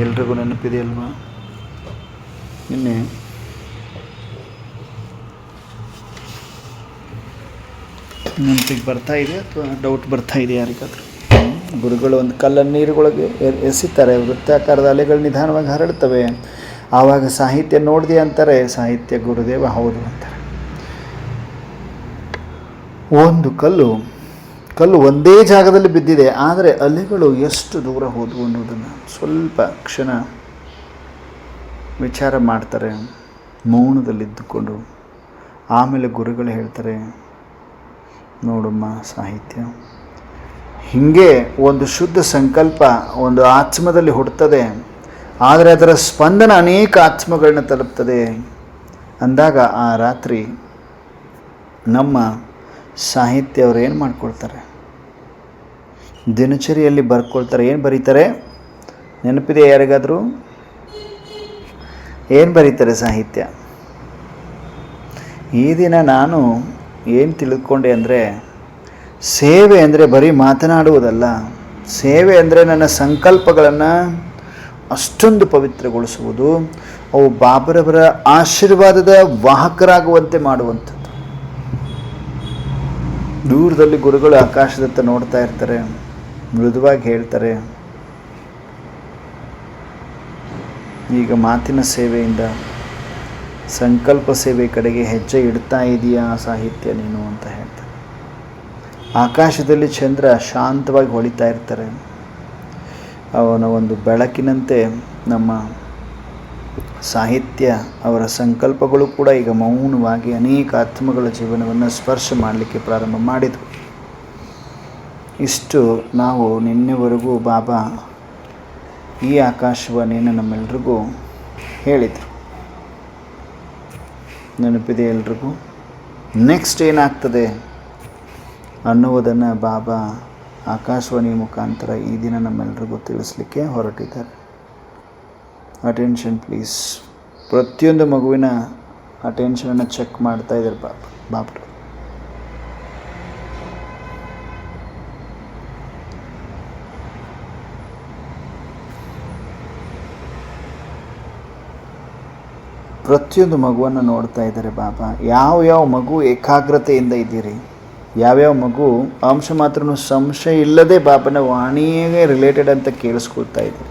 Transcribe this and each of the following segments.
ಎಲ್ರಿಗೂ ನೆನಪಿದೆಯಲ್ವಾ? ನಿನ್ನೆ ನೆನಪಿಗೆ ಬರ್ತಾ ಇದೆ ಅಥವಾ ಡೌಟ್ ಬರ್ತಾ ಇದೆ ಯಾರಿಗಾದರೂ? ಗುರುಗಳು ಒಂದು ಕಲ್ಲನ್ನು ನೀರುಗಳಿಗೆ ಎಸಿತಾರೆ, ವೃತ್ತಾಕಾರದ ಅಲೆಗಳು ನಿಧಾನವಾಗಿ ಹರಡ್ತವೆ. ಆವಾಗ ಸಾಹಿತ್ಯ ನೋಡಿದೆ ಅಂತಾರೆ, ಸಾಹಿತ್ಯ ಗುರುದೇವ ಹೌದು ಅಂತಾರೆ. ಒಂದು ಕಲ್ಲು ಒಂದೇ ಜಾಗದಲ್ಲಿ ಬಿದ್ದಿದೆ, ಆದರೆ ಅಲೆಗಳು ಎಷ್ಟು ದೂರ ಹೋದವು ಅನ್ನೋದನ್ನು ಸ್ವಲ್ಪ ಕ್ಷಣ ವಿಚಾರ ಮಾಡ್ತಾರೆ ಮೌನದಲ್ಲಿದ್ದುಕೊಂಡು. ಆಮೇಲೆ ಗುರುಗಳು ಹೇಳ್ತಾರೆ, ನೋಡಮ್ಮ ಸಾಹಿತ್ಯ, ಹೀಗೆ ಒಂದು ಶುದ್ಧ ಸಂಕಲ್ಪ ಒಂದು ಆತ್ಮದಲ್ಲಿ ಹುಡ್ತದೆ, ಆದರೆ ಅದರ ಸ್ಪಂದನ ಅನೇಕ ಆತ್ಮಗಳನ್ನ ತಲುಪ್ತದೆ ಅಂದಾಗ ಆ ರಾತ್ರಿ ನಮ್ಮ ಸಾಹಿತ್ಯ ಅವರು ಏನು ಮಾಡ್ಕೊಳ್ತಾರೆ, ದಿನಚರಿಯಲ್ಲಿ ಬರ್ಕೊಳ್ತಾರೆ. ಏನು ಬರೀತಾರೆ ನೆನಪಿದೆ ಯಾರಿಗಾದರೂ? ಏನು ಬರೀತಾರೆ ಸಾಹಿತ್ಯ? ಈ ದಿನ ನಾನು ಏನು ತಿಳ್ಕೊಂಡೆ ಅಂದರೆ, ಸೇವೆ ಅಂದರೆ ಬರೀ ಮಾತನಾಡುವುದಲ್ಲ, ಸೇವೆ ಅಂದರೆ ನನ್ನ ಸಂಕಲ್ಪಗಳನ್ನು ಅಷ್ಟೊಂದು ಪವಿತ್ರಗೊಳಿಸುವುದು, ಅವು ಬಾಬರವರ ಆಶೀರ್ವಾದದ ವಾಹಕರಾಗುವಂತೆ ಮಾಡುವಂಥದ್ದು. ದೂರದಲ್ಲಿ ಗುರುಗಳು ಆಕಾಶದತ್ತ ನೋಡ್ತಾ ಇರ್ತಾರೆ, ಮೃದುವಾಗಿ ಹೇಳ್ತಾರೆ, ಈಗ ಮಾತಿನ ಸೇವೆಯಿಂದ ಸಂಕಲ್ಪ ಸೇವೆ ಕಡೆಗೆ ಹೆಜ್ಜೆ ಇಡ್ತಾ ಇದೆಯಾ ಸಾಹಿತ್ಯ ನೀನು ಅಂತ ಹೇಳ್ತಾರೆ. ಆಕಾಶದಲ್ಲಿ ಚಂದ್ರ ಶಾಂತವಾಗಿ ಹೊಳಿತಾ ಇರ್ತಾರೆ. ಅವನ ಒಂದು ಬೆಳಕಿನಂತೆ ನಮ್ಮ ಸಾಹಿತ್ಯ ಅವರ ಸಂಕಲ್ಪಗಳು ಕೂಡ ಈಗ ಮೌನವಾಗಿ ಅನೇಕ ಆತ್ಮಗಳ ಜೀವನವನ್ನು ಸ್ಪರ್ಶ ಮಾಡಲಿಕ್ಕೆ ಪ್ರಾರಂಭ ಮಾಡಿದವು. ಇಷ್ಟು ನಾವು ನಿನ್ನೆವರೆಗೂ ಬಾಬಾ ಈ ಆಕಾಶವಾಣಿಯನ್ನು ನಮ್ಮೆಲ್ರಿಗೂ ಹೇಳಿದರು. ನೆನಪಿದೆ ಎಲ್ರಿಗೂ? ನೆಕ್ಸ್ಟ್ ಏನಾಗ್ತದೆ ಅನ್ನುವುದನ್ನು ಬಾಬಾ ಆಕಾಶವಾಣಿ ಮುಖಾಂತರ ಈ ದಿನ ನಮ್ಮೆಲ್ರಿಗೂ ತಿಳಿಸ್ಲಿಕ್ಕೆ ಹೊರಟಿದ್ದಾರೆ. Attention please. ಪ್ರತಿಯೊಂದು ಮಗುವಿನ ಅಟೆನ್ಷನನ್ನು ಚೆಕ್ ಮಾಡ್ತಾ ಇದ್ದಾರೆ ಬಾಬರು. ಪ್ರತಿಯೊಂದು ಮಗುವನ್ನು ನೋಡ್ತಾ ಇದ್ದಾರೆ ಬಾಬಾ. ಯಾವ ಮಗು ಏಕಾಗ್ರತೆಯಿಂದ ಇದ್ದೀರಿ, ಯಾವ್ಯಾವ ಮಗು ಅಂಶ ಮಾತ್ರ ಸಂಶಯ ಇಲ್ಲದೆ ಬಾಬನ ವಾಣಿಗೆ ರಿಲೇಟೆಡ್ ಅಂತ ಕೇಳಿಸ್ಕೊಳ್ತಾ ಇದ್ದೀರಿ,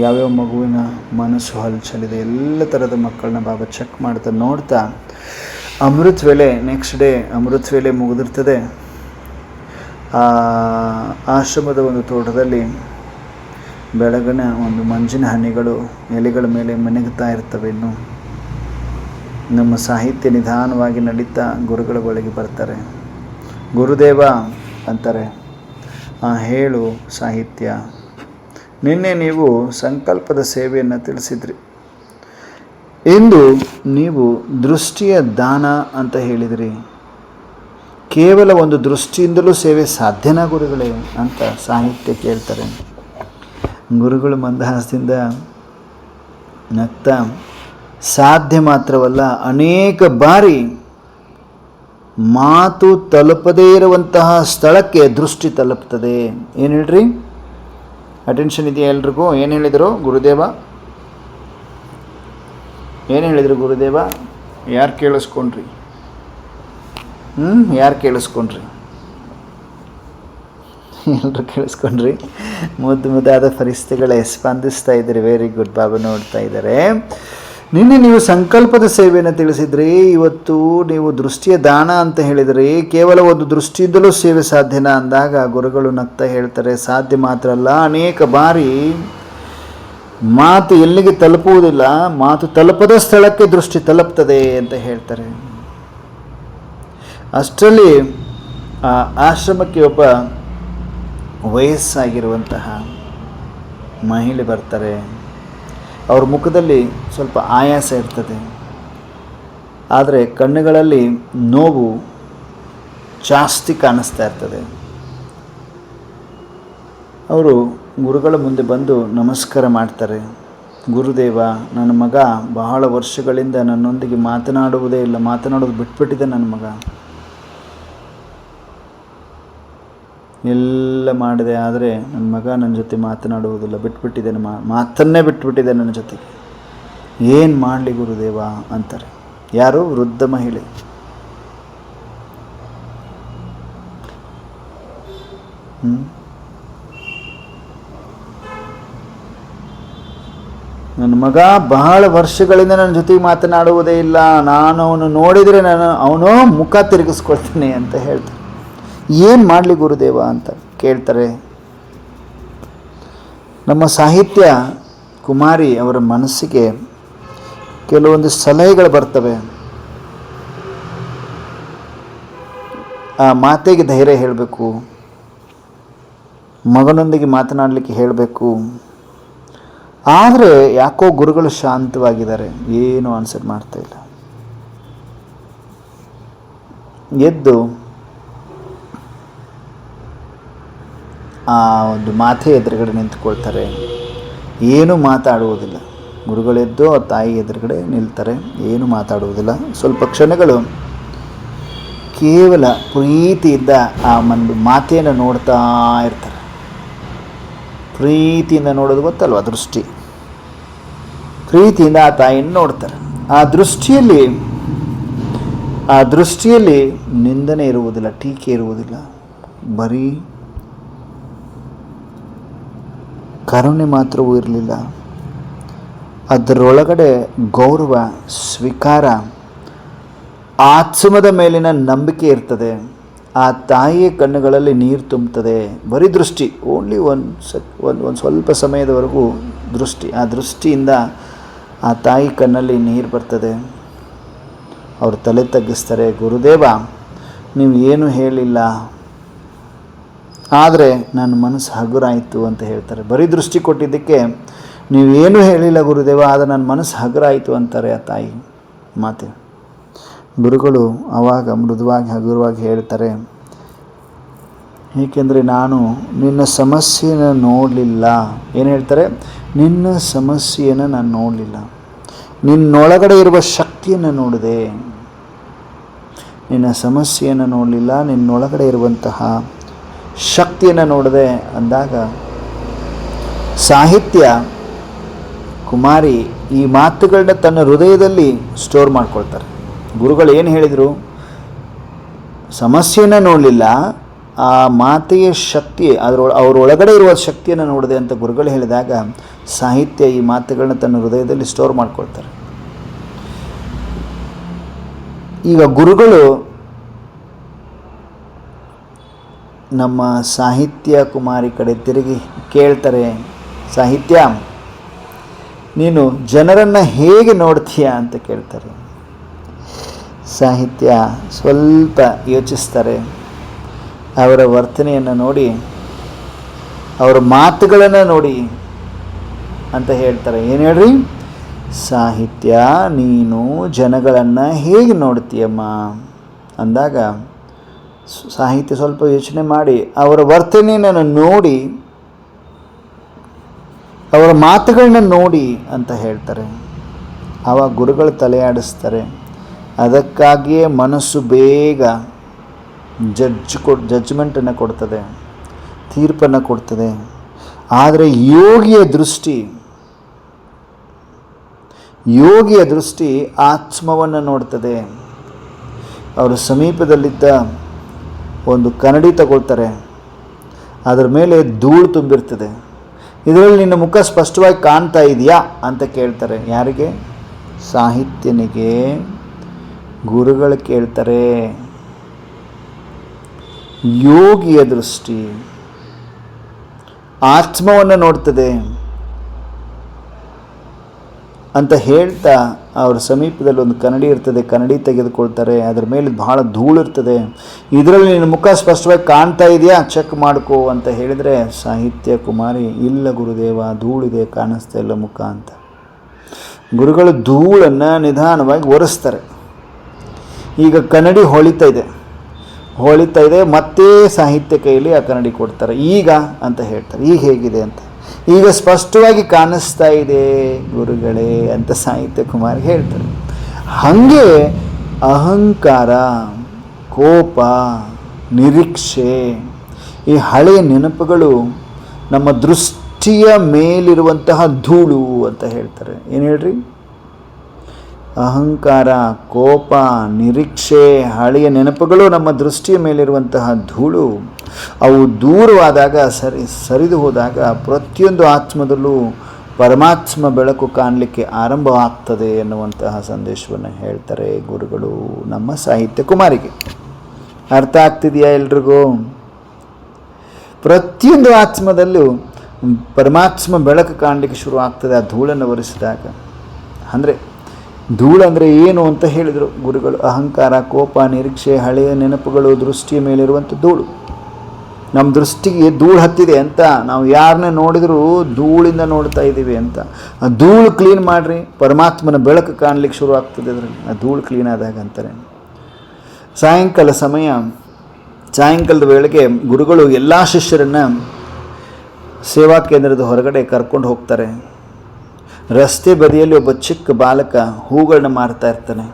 ಯಾವ್ಯಾವ ಮಗುವಿನ ಮನಸ್ಸು ಹಲ್ಚಲಿದೆ, ಎಲ್ಲ ಥರದ ಮಕ್ಕಳನ್ನ ಬಾಬಾ ಚೆಕ್ ಮಾಡ್ತಾ ನೋಡ್ತಾ. ಅಮೃತ ವೇಳೆ, ನೆಕ್ಸ್ಟ್ ಡೇ ಅಮೃತ ವೇಳೆ ಮುಗಿದಿರ್ತದೆ. ಆಶ್ರಮದ ಒಂದು ತೋಟದಲ್ಲಿ ಬೆಳಗಿನ ಒಂದು ಮಂಜಿನ ಹನಿಗಳು ಎಲೆಗಳ ಮೇಲೆ ಮೆನಗುತ್ತಾ ಇರ್ತವೆ. ಇನ್ನು ನಮ್ಮ ಸಾಹಿತ್ಯ ನಿಧಾನವಾಗಿ ನಡೀತಾ ಗುರುಗಳ ಬಳಿಗೆ ಬರ್ತಾರೆ. ಗುರುದೇವ ಅಂತಾರೆ, ಹೇಳು ಸಾಹಿತ್ಯ, ನಿನ್ನೆ ನೀವು ಸಂಕಲ್ಪದ ಸೇವೆಯನ್ನು ತಿಳಿಸಿದ್ರಿ, ಇಂದು ನೀವು ದೃಷ್ಟಿಯ ದಾನ ಅಂತ ಹೇಳಿದಿರಿ. ಕೇವಲ ಒಂದು ದೃಷ್ಟಿಯಿಂದಲೂ ಸೇವೆ ಸಾಧ್ಯನಾ ಗುರುಗಳೇ ಅಂತ ಸಾಹಿತ್ಯ ಕೇಳ್ತಾರೆ. ಗುರುಗಳು ಮಂದಹಾಸದಿಂದ ನಗ್ತಾ, ಸಾಧ್ಯ ಮಾತ್ರವಲ್ಲ, ಅನೇಕ ಬಾರಿ ಮಾತು ತಲುಪದೇ ಇರುವಂತಹ ಸ್ಥಳಕ್ಕೆ ದೃಷ್ಟಿ ತಲುಪ್ತದೆ. ಏನು ಹೇಳ್ರಿ? ಅಟೆನ್ಷನ್ ಇದೆಯಾ ಎಲ್ರಿಗೂ? ಏನು ಹೇಳಿದರು ಗುರುದೇವ? ಏನು ಹೇಳಿದರು ಗುರುದೇವ? ಯಾರು ಕೇಳಿಸ್ಕೊಂಡ್ರಿ? ಯಾರು ಕೇಳಿಸ್ಕೊಂಡ್ರಿ? ಎಲ್ಲರೂ ಕೇಳಿಸ್ಕೊಂಡ್ರಿ? ಮುದ್ದಾದ ಫರಿಸ್ತೆಗಳೇ ಸ್ಪಂದಿಸ್ತಾ ಇದ್ದೀರಿ. Very good. ಬಾಬಾ ನೋಡ್ತಾ ಇದ್ದಾರೆ. ನಿನ್ನೆ ನೀವು ಸಂಕಲ್ಪದ ಸೇವೆಯನ್ನು ತಿಳಿಸಿದ್ರಿ, ಇವತ್ತು ನೀವು ದೃಷ್ಟಿಯ ದಾನ ಅಂತ ಹೇಳಿದ್ರಿ. ಕೇವಲ ಒಂದು ದೃಷ್ಟಿಯಿಂದಲೂ ಸೇವೆ ಸಾಧ್ಯನಾ ಅಂದಾಗ ಗುರುಗಳು ನಗ್ತಾ ಹೇಳ್ತಾರೆ, ಸಾಧ್ಯ ಮಾತ್ರ ಅಲ್ಲ, ಅನೇಕ ಬಾರಿ ಮಾತು ಎಲ್ಲಿಗೆ ತಲುಪುವುದಿಲ್ಲ, ಮಾತು ತಲುಪದ ಸ್ಥಳಕ್ಕೆ ದೃಷ್ಟಿ ತಲುಪ್ತದೆ ಅಂತ ಹೇಳ್ತಾರೆ. ಅಷ್ಟರಲ್ಲಿ ಆ ಆಶ್ರಮಕ್ಕೆ ಒಬ್ಬ ವಯಸ್ಸಾಗಿರುವಂತಹ ಮಹಿಳೆ ಬರ್ತಾರೆ. ಅವ್ರ ಮುಖದಲ್ಲಿ ಸ್ವಲ್ಪ ಆಯಾಸ ಇರ್ತದೆ, ಆದರೆ ಕಣ್ಣುಗಳಲ್ಲಿ ನೋವು ಜಾಸ್ತಿ ಕಾಣಿಸ್ತಾ ಇರ್ತದೆ. ಅವರು ಗುರುಗಳ ಮುಂದೆ ಬಂದು ನಮಸ್ಕಾರ ಮಾಡ್ತಾರೆ. ಗುರುದೇವ, ನನ್ನ ಮಗ ಬಹಳ ವರ್ಷಗಳಿಂದ ನನ್ನೊಂದಿಗೆ ಮಾತನಾಡುವುದೇ ಇಲ್ಲ, ಮಾತನಾಡೋದು ಬಿಟ್ಬಿಟ್ಟಿದೆ ನನ್ನ ಮಗ. ಎಲ್ಲ ಮಾಡಿದೆ, ಆದರೆ ನನ್ನ ಮಗ ನನ್ನ ಜೊತೆ ಮಾತನಾಡುವುದಿಲ್ಲ, ಬಿಟ್ಬಿಟ್ಟಿದ್ದೇನೆ, ಮಾತನ್ನೇ ಬಿಟ್ಬಿಟ್ಟಿದೆ ನನ್ನ ಜೊತೆಗೆ, ಏನು ಮಾಡಲಿ ಗುರುದೇವ ಅಂತಾರೆ. ಯಾರು? ವೃದ್ಧ ಮಹಿಳೆ. ನನ್ನ ಮಗ ಬಹಳ ವರ್ಷಗಳಿಂದ ನನ್ನ ಜೊತೆಗೆ ಮಾತನಾಡುವುದೇ ಇಲ್ಲ, ನಾನು ಅವನು ನೋಡಿದರೆ ಅವನು ಮುಖ ತಿರುಗಿಸ್ಕೊಳ್ತೀನಿ ಅಂತ ಹೇಳ್ತಾರೆ. ಏನು ಮಾಡಲಿ ಗುರುದೇವ ಅಂತ ಕೇಳ್ತಾರೆ. ನಮ್ಮ ಸಾಹಿತ್ಯ ಕುಮಾರಿ ಅವರ ಮನಸ್ಸಿಗೆ ಕೆಲವೊಂದು ಸಲಹೆಗಳು ಬರ್ತವೆ. ಆ ಮಾತೆಗೆ ಧೈರ್ಯ ಹೇಳಬೇಕು, ಮಗನೊಂದಿಗೆ ಮಾತನಾಡಲಿಕ್ಕೆ ಹೇಳಬೇಕು. ಆದರೆ ಯಾಕೋ ಗುರುಗಳು ಶಾಂತವಾಗಿದ್ದಾರೆ, ಏನು ಆನ್ಸರ್ ಮಾಡ್ತಾ ಇಲ್ಲ. ಎದ್ದು ಆ ಒಂದು ಮಾತೆ ಎದುರುಗಡೆ ನಿಂತುಕೊಳ್ತಾರೆ, ಏನೂ ಮಾತಾಡುವುದಿಲ್ಲ. ಗುರುಗಳೆದ್ದು ಆ ತಾಯಿ ಎದುರುಗಡೆ ನಿಲ್ತಾರೆ, ಏನು ಮಾತಾಡುವುದಿಲ್ಲ. ಸ್ವಲ್ಪ ಕ್ಷಣಗಳು ಕೇವಲ ಪ್ರೀತಿಯಿಂದ ಆ ಒಂದು ಮಾತೆಯನ್ನು ನೋಡ್ತಾ ಇರ್ತಾರೆ. ಪ್ರೀತಿಯಿಂದ ನೋಡೋದು ಗೊತ್ತಲ್ವ, ದೃಷ್ಟಿ. ಪ್ರೀತಿಯಿಂದ ಆ ತಾಯಿಯನ್ನು ನೋಡ್ತಾರೆ. ಆ ದೃಷ್ಟಿಯಲ್ಲಿ ನಿಂದನೆ ಇರುವುದಿಲ್ಲ, ಟೀಕೆ ಇರುವುದಿಲ್ಲ, ಬರೀ ಕರುಣೆ ಮಾತ್ರವೂ ಇರಲಿಲ್ಲ. ಅದರೊಳಗಡೆ ಗೌರವ, ಸ್ವೀಕಾರ, ಆತ್ಮದ ಮೇಲಿನ ನಂಬಿಕೆ ಇರ್ತದೆ. ಆ ತಾಯಿಯ ಕಣ್ಣುಗಳಲ್ಲಿ ನೀರು ತುಂಬುತ್ತದೆ. ಬರೀ ದೃಷ್ಟಿ, ಓನ್ಲಿ ಒಂದು ಸ್ವಲ್ಪ ಸಮಯದವರೆಗೂ ದೃಷ್ಟಿ. ಆ ದೃಷ್ಟಿಯಿಂದ ಆ ತಾಯಿ ಕಣ್ಣಲ್ಲಿ ನೀರು ಬರ್ತದೆ. ಅವರು ತಲೆ ತಗ್ಗಿಸ್ತಾರೆ. ಗುರುದೇವ, ನೀವು ಏನು ಹೇಳಿಲ್ಲ, ಆದರೆ ನನ್ನ ಮನಸ್ಸು ಹಗುರಾಯಿತು ಅಂತ ಹೇಳ್ತಾರೆ. ಬರೀ ದೃಷ್ಟಿ ಕೊಟ್ಟಿದ್ದಕ್ಕೆ ನೀವೇನು ಹೇಳಿಲ್ಲ ಗುರುದೇವ, ಆದರೆ ನನ್ನ ಮನಸ್ಸು ಹಗುರಾಯಿತು ಅಂತಾರೆ ಆ ತಾಯಿ ಮಾತೆ. ಗುರುಗಳು ಆವಾಗ ಮೃದುವಾಗಿ ಹಗುರವಾಗಿ ಹೇಳ್ತಾರೆ, ಏಕೆಂದರೆ ನಾನು ನಿನ್ನ ಸಮಸ್ಯೆಯನ್ನು ನೋಡಲಿಲ್ಲ. ಏನು ಹೇಳ್ತಾರೆ? ನಿನ್ನ ಸಮಸ್ಯೆಯನ್ನು ನಾನು ನೋಡಲಿಲ್ಲ, ನಿನ್ನೊಳಗಡೆ ಇರುವ ಶಕ್ತಿಯನ್ನು ನೋಡಿದೆ. ನಿನ್ನ ಸಮಸ್ಯೆಯನ್ನು ನೋಡಲಿಲ್ಲ, ನಿನ್ನೊಳಗಡೆ ಇರುವಂತಹ ಶಕ್ತಿಯನ್ನು ನೋಡಿದೆ ಅಂದಾಗ ಸಾಹಿತ್ಯ ಕುಮಾರಿ ಈ ಮಾತುಗಳನ್ನ ತನ್ನ ಹೃದಯದಲ್ಲಿ ಸ್ಟೋರ್ ಮಾಡ್ಕೊಳ್ತಾರೆ. ಗುರುಗಳು ಏನು ಹೇಳಿದರು? ಸಮಸ್ಯೆಯನ್ನು ನೋಡಲಿಲ್ಲ, ಆ ಮಾತೆಯ ಶಕ್ತಿ, ಅವರೊಳಗಡೆ ಇರುವ ಶಕ್ತಿಯನ್ನು ನೋಡಿದೆ ಅಂತ ಗುರುಗಳು ಹೇಳಿದಾಗ ಸಾಹಿತ್ಯ ಈ ಮಾತುಗಳನ್ನ ತನ್ನ ಹೃದಯದಲ್ಲಿ ಸ್ಟೋರ್ ಮಾಡ್ಕೊಳ್ತಾರೆ. ಈಗ ಗುರುಗಳು ನಮ್ಮ ಸಾಹಿತ್ಯ ಕುಮಾರಿ ಕಡೆ ತಿರುಗಿ ಕೇಳ್ತಾರೆ, ಸಾಹಿತ್ಯ, ನೀನು ಜನರನ್ನು ಹೇಗೆ ನೋಡ್ತೀಯ ಅಂತ ಕೇಳ್ತಾರೆ. ಸಾಹಿತ್ಯ ಸ್ವಲ್ಪ ಯೋಚಿಸ್ತಾರೆ. ಅವರ ವರ್ತನೆಯನ್ನು ನೋಡಿ, ಅವರ ಮಾತುಗಳನ್ನು ನೋಡಿ ಅಂತ ಹೇಳ್ತಾರೆ. ಏನು ಹೇಳ್ರಿ? ಸಾಹಿತ್ಯ, ನೀನು ಜನಗಳನ್ನು ಹೇಗೆ ನೋಡ್ತೀಯಮ್ಮ ಅಂದಾಗ ಸಾಹಿತ್ಯ ಸ್ವಲ್ಪ ಯೋಚನೆ ಮಾಡಿ ಅವರ ವರ್ತನೆಯನ್ನು ನೋಡಿ, ಅವರ ಮಾತುಗಳನ್ನ ನೋಡಿ ಅಂತ ಹೇಳ್ತಾರೆ. ಆವಾಗ ಗುರುಗಳು ತಲೆಯಾಡಿಸ್ತಾರೆ. ಅದಕ್ಕಾಗಿಯೇ ಮನಸ್ಸು ಬೇಗ ಜಡ್ಜ್ಮೆಂಟನ್ನು ಕೊಡ್ತದೆ, ತೀರ್ಪನ್ನು ಕೊಡ್ತದೆ. ಆದರೆ ಯೋಗಿಯ ದೃಷ್ಟಿ ಆತ್ಮವನ್ನು ನೋಡ್ತದೆ. ಅವರ ಸಮೀಪದಲ್ಲಿದ್ದ ಒಂದು ಕನ್ನಡಿ ತಗೊಳ್ತಾರೆ, ಅದರ ಮೇಲೆ ಧೂಳು ತುಂಬಿರ್ತದೆ. ಇದರಲ್ಲಿ ನಿನ್ನ ಮುಖ ಸ್ಪಷ್ಟವಾಗಿ ಕಾಣ್ತಾ ಇದೆಯಾ ಅಂತ ಕೇಳ್ತಾರೆ. ಯಾರಿಗೆ? ಸಾಹಿತ್ಯನಿಗೆ. ಗುರುಗಳು ಕೇಳ್ತಾರೆ. ಯೋಗಿಯ ದೃಷ್ಟಿ ಆತ್ಮವನ್ನು ನೋಡ್ತದೆ ಅಂತ ಹೇಳ್ತಾ ಅವ್ರ ಸಮೀಪದಲ್ಲಿ ಒಂದು ಕನ್ನಡಿ ಇರ್ತದೆ, ಕನ್ನಡಿ ತೆಗೆದುಕೊಳ್ತಾರೆ. ಅದರ ಮೇಲೆ ಬಹಳ ಧೂಳು ಇರ್ತದೆ. ಇದರಲ್ಲಿ ನಿನ್ನ ಮುಖ ಸ್ಪಷ್ಟವಾಗಿ ಕಾಣ್ತಾ ಇದೆಯಾ, ಚೆಕ್ ಮಾಡ್ಕೋ ಅಂತ ಹೇಳಿದರೆ ಸಾಹಿತ್ಯ ಕುಮಾರಿ, ಇಲ್ಲ ಗುರುದೇವ, ಧೂಳಿದೆ, ಕಾಣಿಸ್ತಾ ಇಲ್ಲ ಮುಖ ಅಂತ. ಗುರುಗಳು ಧೂಳನ್ನು ನಿಧಾನವಾಗಿ ಒರೆಸ್ತಾರೆ. ಈಗ ಕನ್ನಡಿ ಹೊಳಿತಾ ಇದೆ, ಮತ್ತೆ ಸಾಹಿತ್ಯ ಕೈಯಲ್ಲಿ ಆ ಕನ್ನಡಿ ಕೊಡ್ತಾರೆ. ಈಗ ಅಂತ ಹೇಳ್ತಾರೆ. ಈಗ ಹೇಗಿದೆ ಅಂತ. ಈಗ ಸ್ಪಷ್ಟವಾಗಿ ಕಾಣಿಸ್ತಾ ಇದೆ ಗುರುಗಳೇ ಅಂತ ಸಾಹಿತ್ಯ ಕುಮಾರ್ ಹೇಳ್ತಾರೆ. ಹಾಗೆ ಅಹಂಕಾರ, ಕೋಪ, ನಿರೀಕ್ಷೆ ಈ ಹಳೆಯ ನೆನಪುಗಳು ನಮ್ಮ ದೃಷ್ಟಿಯ ಮೇಲಿರುವಂತಹ ಧೂಳು ಅಂತ ಹೇಳ್ತಾರೆ. ಏನು ಹೇಳ್ರಿ? ಅಹಂಕಾರ, ಕೋಪ, ನಿರೀಕ್ಷೆ, ಹಳೆಯ ನೆನಪುಗಳು ನಮ್ಮ ದೃಷ್ಟಿಯ ಮೇಲಿರುವಂತಹ ಧೂಳು. ಅವು ದೂರವಾದಾಗ, ಸರಿದು ಹೋದಾಗ ಪ್ರತಿಯೊಂದು ಆತ್ಮದಲ್ಲೂ ಪರಮಾತ್ಮ ಬೆಳಕು ಕಾಣಲಿಕ್ಕೆ ಆರಂಭವಾಗ್ತದೆ ಎನ್ನುವಂತಹ ಸಂದೇಶವನ್ನು ಹೇಳ್ತಾರೆ ಗುರುಗಳು ನಮ್ಮ ಸಾಹಿತ್ಯ ಕುಮಾರಿಗೆ. ಅರ್ಥ ಆಗ್ತಿದೆಯಾ ಎಲ್ರಿಗೂ? ಪ್ರತಿಯೊಂದು ಆತ್ಮದಲ್ಲೂ ಪರಮಾತ್ಮ ಬೆಳಕು ಕಾಣಲಿಕ್ಕೆ ಶುರು ಆಗ್ತದೆ ಆ ಧೂಳನ್ನು ಒರೆಸಿದಾಗ. ಅಂದರೆ ಧೂಳಂದರೆ ಏನು ಅಂತ ಹೇಳಿದರು ಗುರುಗಳು. ಅಹಂಕಾರ, ಕೋಪ, ನಿರೀಕ್ಷೆ, ಹಳೆಯ ನೆನಪುಗಳು ದೃಷ್ಟಿಯ ಮೇಲಿರುವಂಥ ಧೂಳು. ನಮ್ಮ ದೃಷ್ಟಿಗೆ ಧೂಳು ಹತ್ತಿದೆ ಅಂತ ನಾವು ಯಾರನ್ನೇ ನೋಡಿದರೂ ಧೂಳಿಂದ ನೋಡ್ತಾ ಇದ್ದೀವಿ ಅಂತ. ಆ ಧೂಳು ಕ್ಲೀನ್ ಮಾಡಿರಿ, ಪರಮಾತ್ಮನ ಬೆಳಕು ಕಾಣಲಿಕ್ಕೆ ಶುರು ಆಗ್ತದೆ ಅದರಲ್ಲಿ. ಆ ಧೂಳು ಕ್ಲೀನ್ ಆದಾಗ ಅಂತಾರೆ. ಸಾಯಂಕಾಲದ ವೇಳೆಗೆ ಗುರುಗಳು ಎಲ್ಲ ಶಿಷ್ಯರನ್ನು ಸೇವಾ ಕೇಂದ್ರದ ಹೊರಗಡೆ ಕರ್ಕೊಂಡು ಹೋಗ್ತಾರೆ. ರಸ್ತೆ ಬದಿಯಲ್ಲಿ ಒಬ್ಬ ಚಿಕ್ಕ ಬಾಲಕ ಹೂಗಳನ್ನ ಮಾರ್ತಾ ಇರ್ತಾನೆ,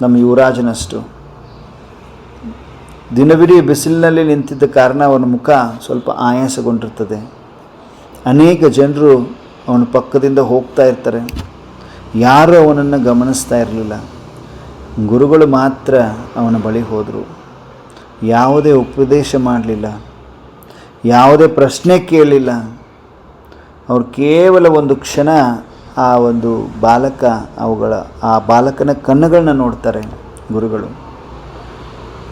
ನಮ್ಮ ಯುವರಾಜನಷ್ಟು. ದಿನವಿಡೀ ಬಿಸಿಲಿನಲ್ಲಿ ನಿಂತಿದ್ದ ಕಾರಣ ಅವನ ಮುಖ ಸ್ವಲ್ಪ ಆಯಾಸಗೊಂಡಿರ್ತದೆ. ಅನೇಕ ಜನರು ಅವನ ಪಕ್ಕದಿಂದ ಹೋಗ್ತಾ ಇರ್ತಾರೆ. ಯಾರೂ ಅವನನ್ನು ಗಮನಿಸ್ತಾ ಇರಲಿಲ್ಲ. ಗುರುಗಳು ಮಾತ್ರ ಅವನ ಬಳಿ ಹೋದರು. ಯಾವುದೇ ಉಪದೇಶ ಮಾಡಲಿಲ್ಲ, ಯಾವುದೇ ಪ್ರಶ್ನೆ ಕೇಳಲಿಲ್ಲ. ಅವರು ಕೇವಲ ಒಂದು ಕ್ಷಣ ಆ ಒಂದು ಆ ಬಾಲಕನ ಕಣ್ಣುಗಳನ್ನ ನೋಡ್ತಾರೆ ಗುರುಗಳು.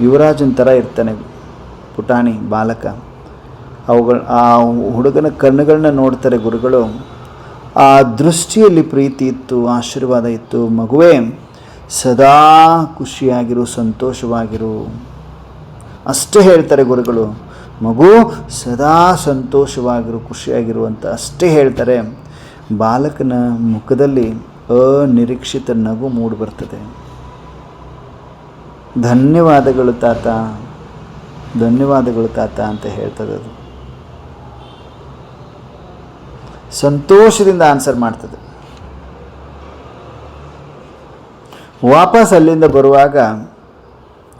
ಯುವರಾಜನ ಥರ ಇರ್ತಾನೆ ಪುಟಾಣಿ ಬಾಲಕ. ಆ ಹುಡುಗನ ಕಣ್ಣುಗಳನ್ನ ನೋಡ್ತಾರೆ ಗುರುಗಳು. ಆ ದೃಷ್ಟಿಯಲ್ಲಿ ಪ್ರೀತಿ ಇತ್ತು, ಆಶೀರ್ವಾದ ಇತ್ತು. ಮಗುವೇ, ಸದಾ ಖುಷಿಯಾಗಿರು, ಸಂತೋಷವಾಗಿರು ಅಷ್ಟೇ ಹೇಳ್ತಾರೆ ಗುರುಗಳು. ಮಗು, ಸದಾ ಸಂತೋಷವಾಗಿರು, ಖುಷಿಯಾಗಿರು ಅಂತ ಅಷ್ಟೇ ಹೇಳ್ತಾರೆ. ಬಾಲಕನ ಮುಖದಲ್ಲಿ ಅನಿರೀಕ್ಷಿತ ನಗು ಮೂಡಿ ಬರ್ತದೆ. ಧನ್ಯವಾದಗಳು ತಾತ, ಧನ್ಯವಾದಗಳು ತಾತ ಅಂತ ಹೇಳ್ತದೆ. ಅದು ಸಂತೋಷದಿಂದ ಆನ್ಸರ್ ಮಾಡ್ತದೆ. ವಾಪಸ್ ಅಲ್ಲಿಂದ ಬರುವಾಗ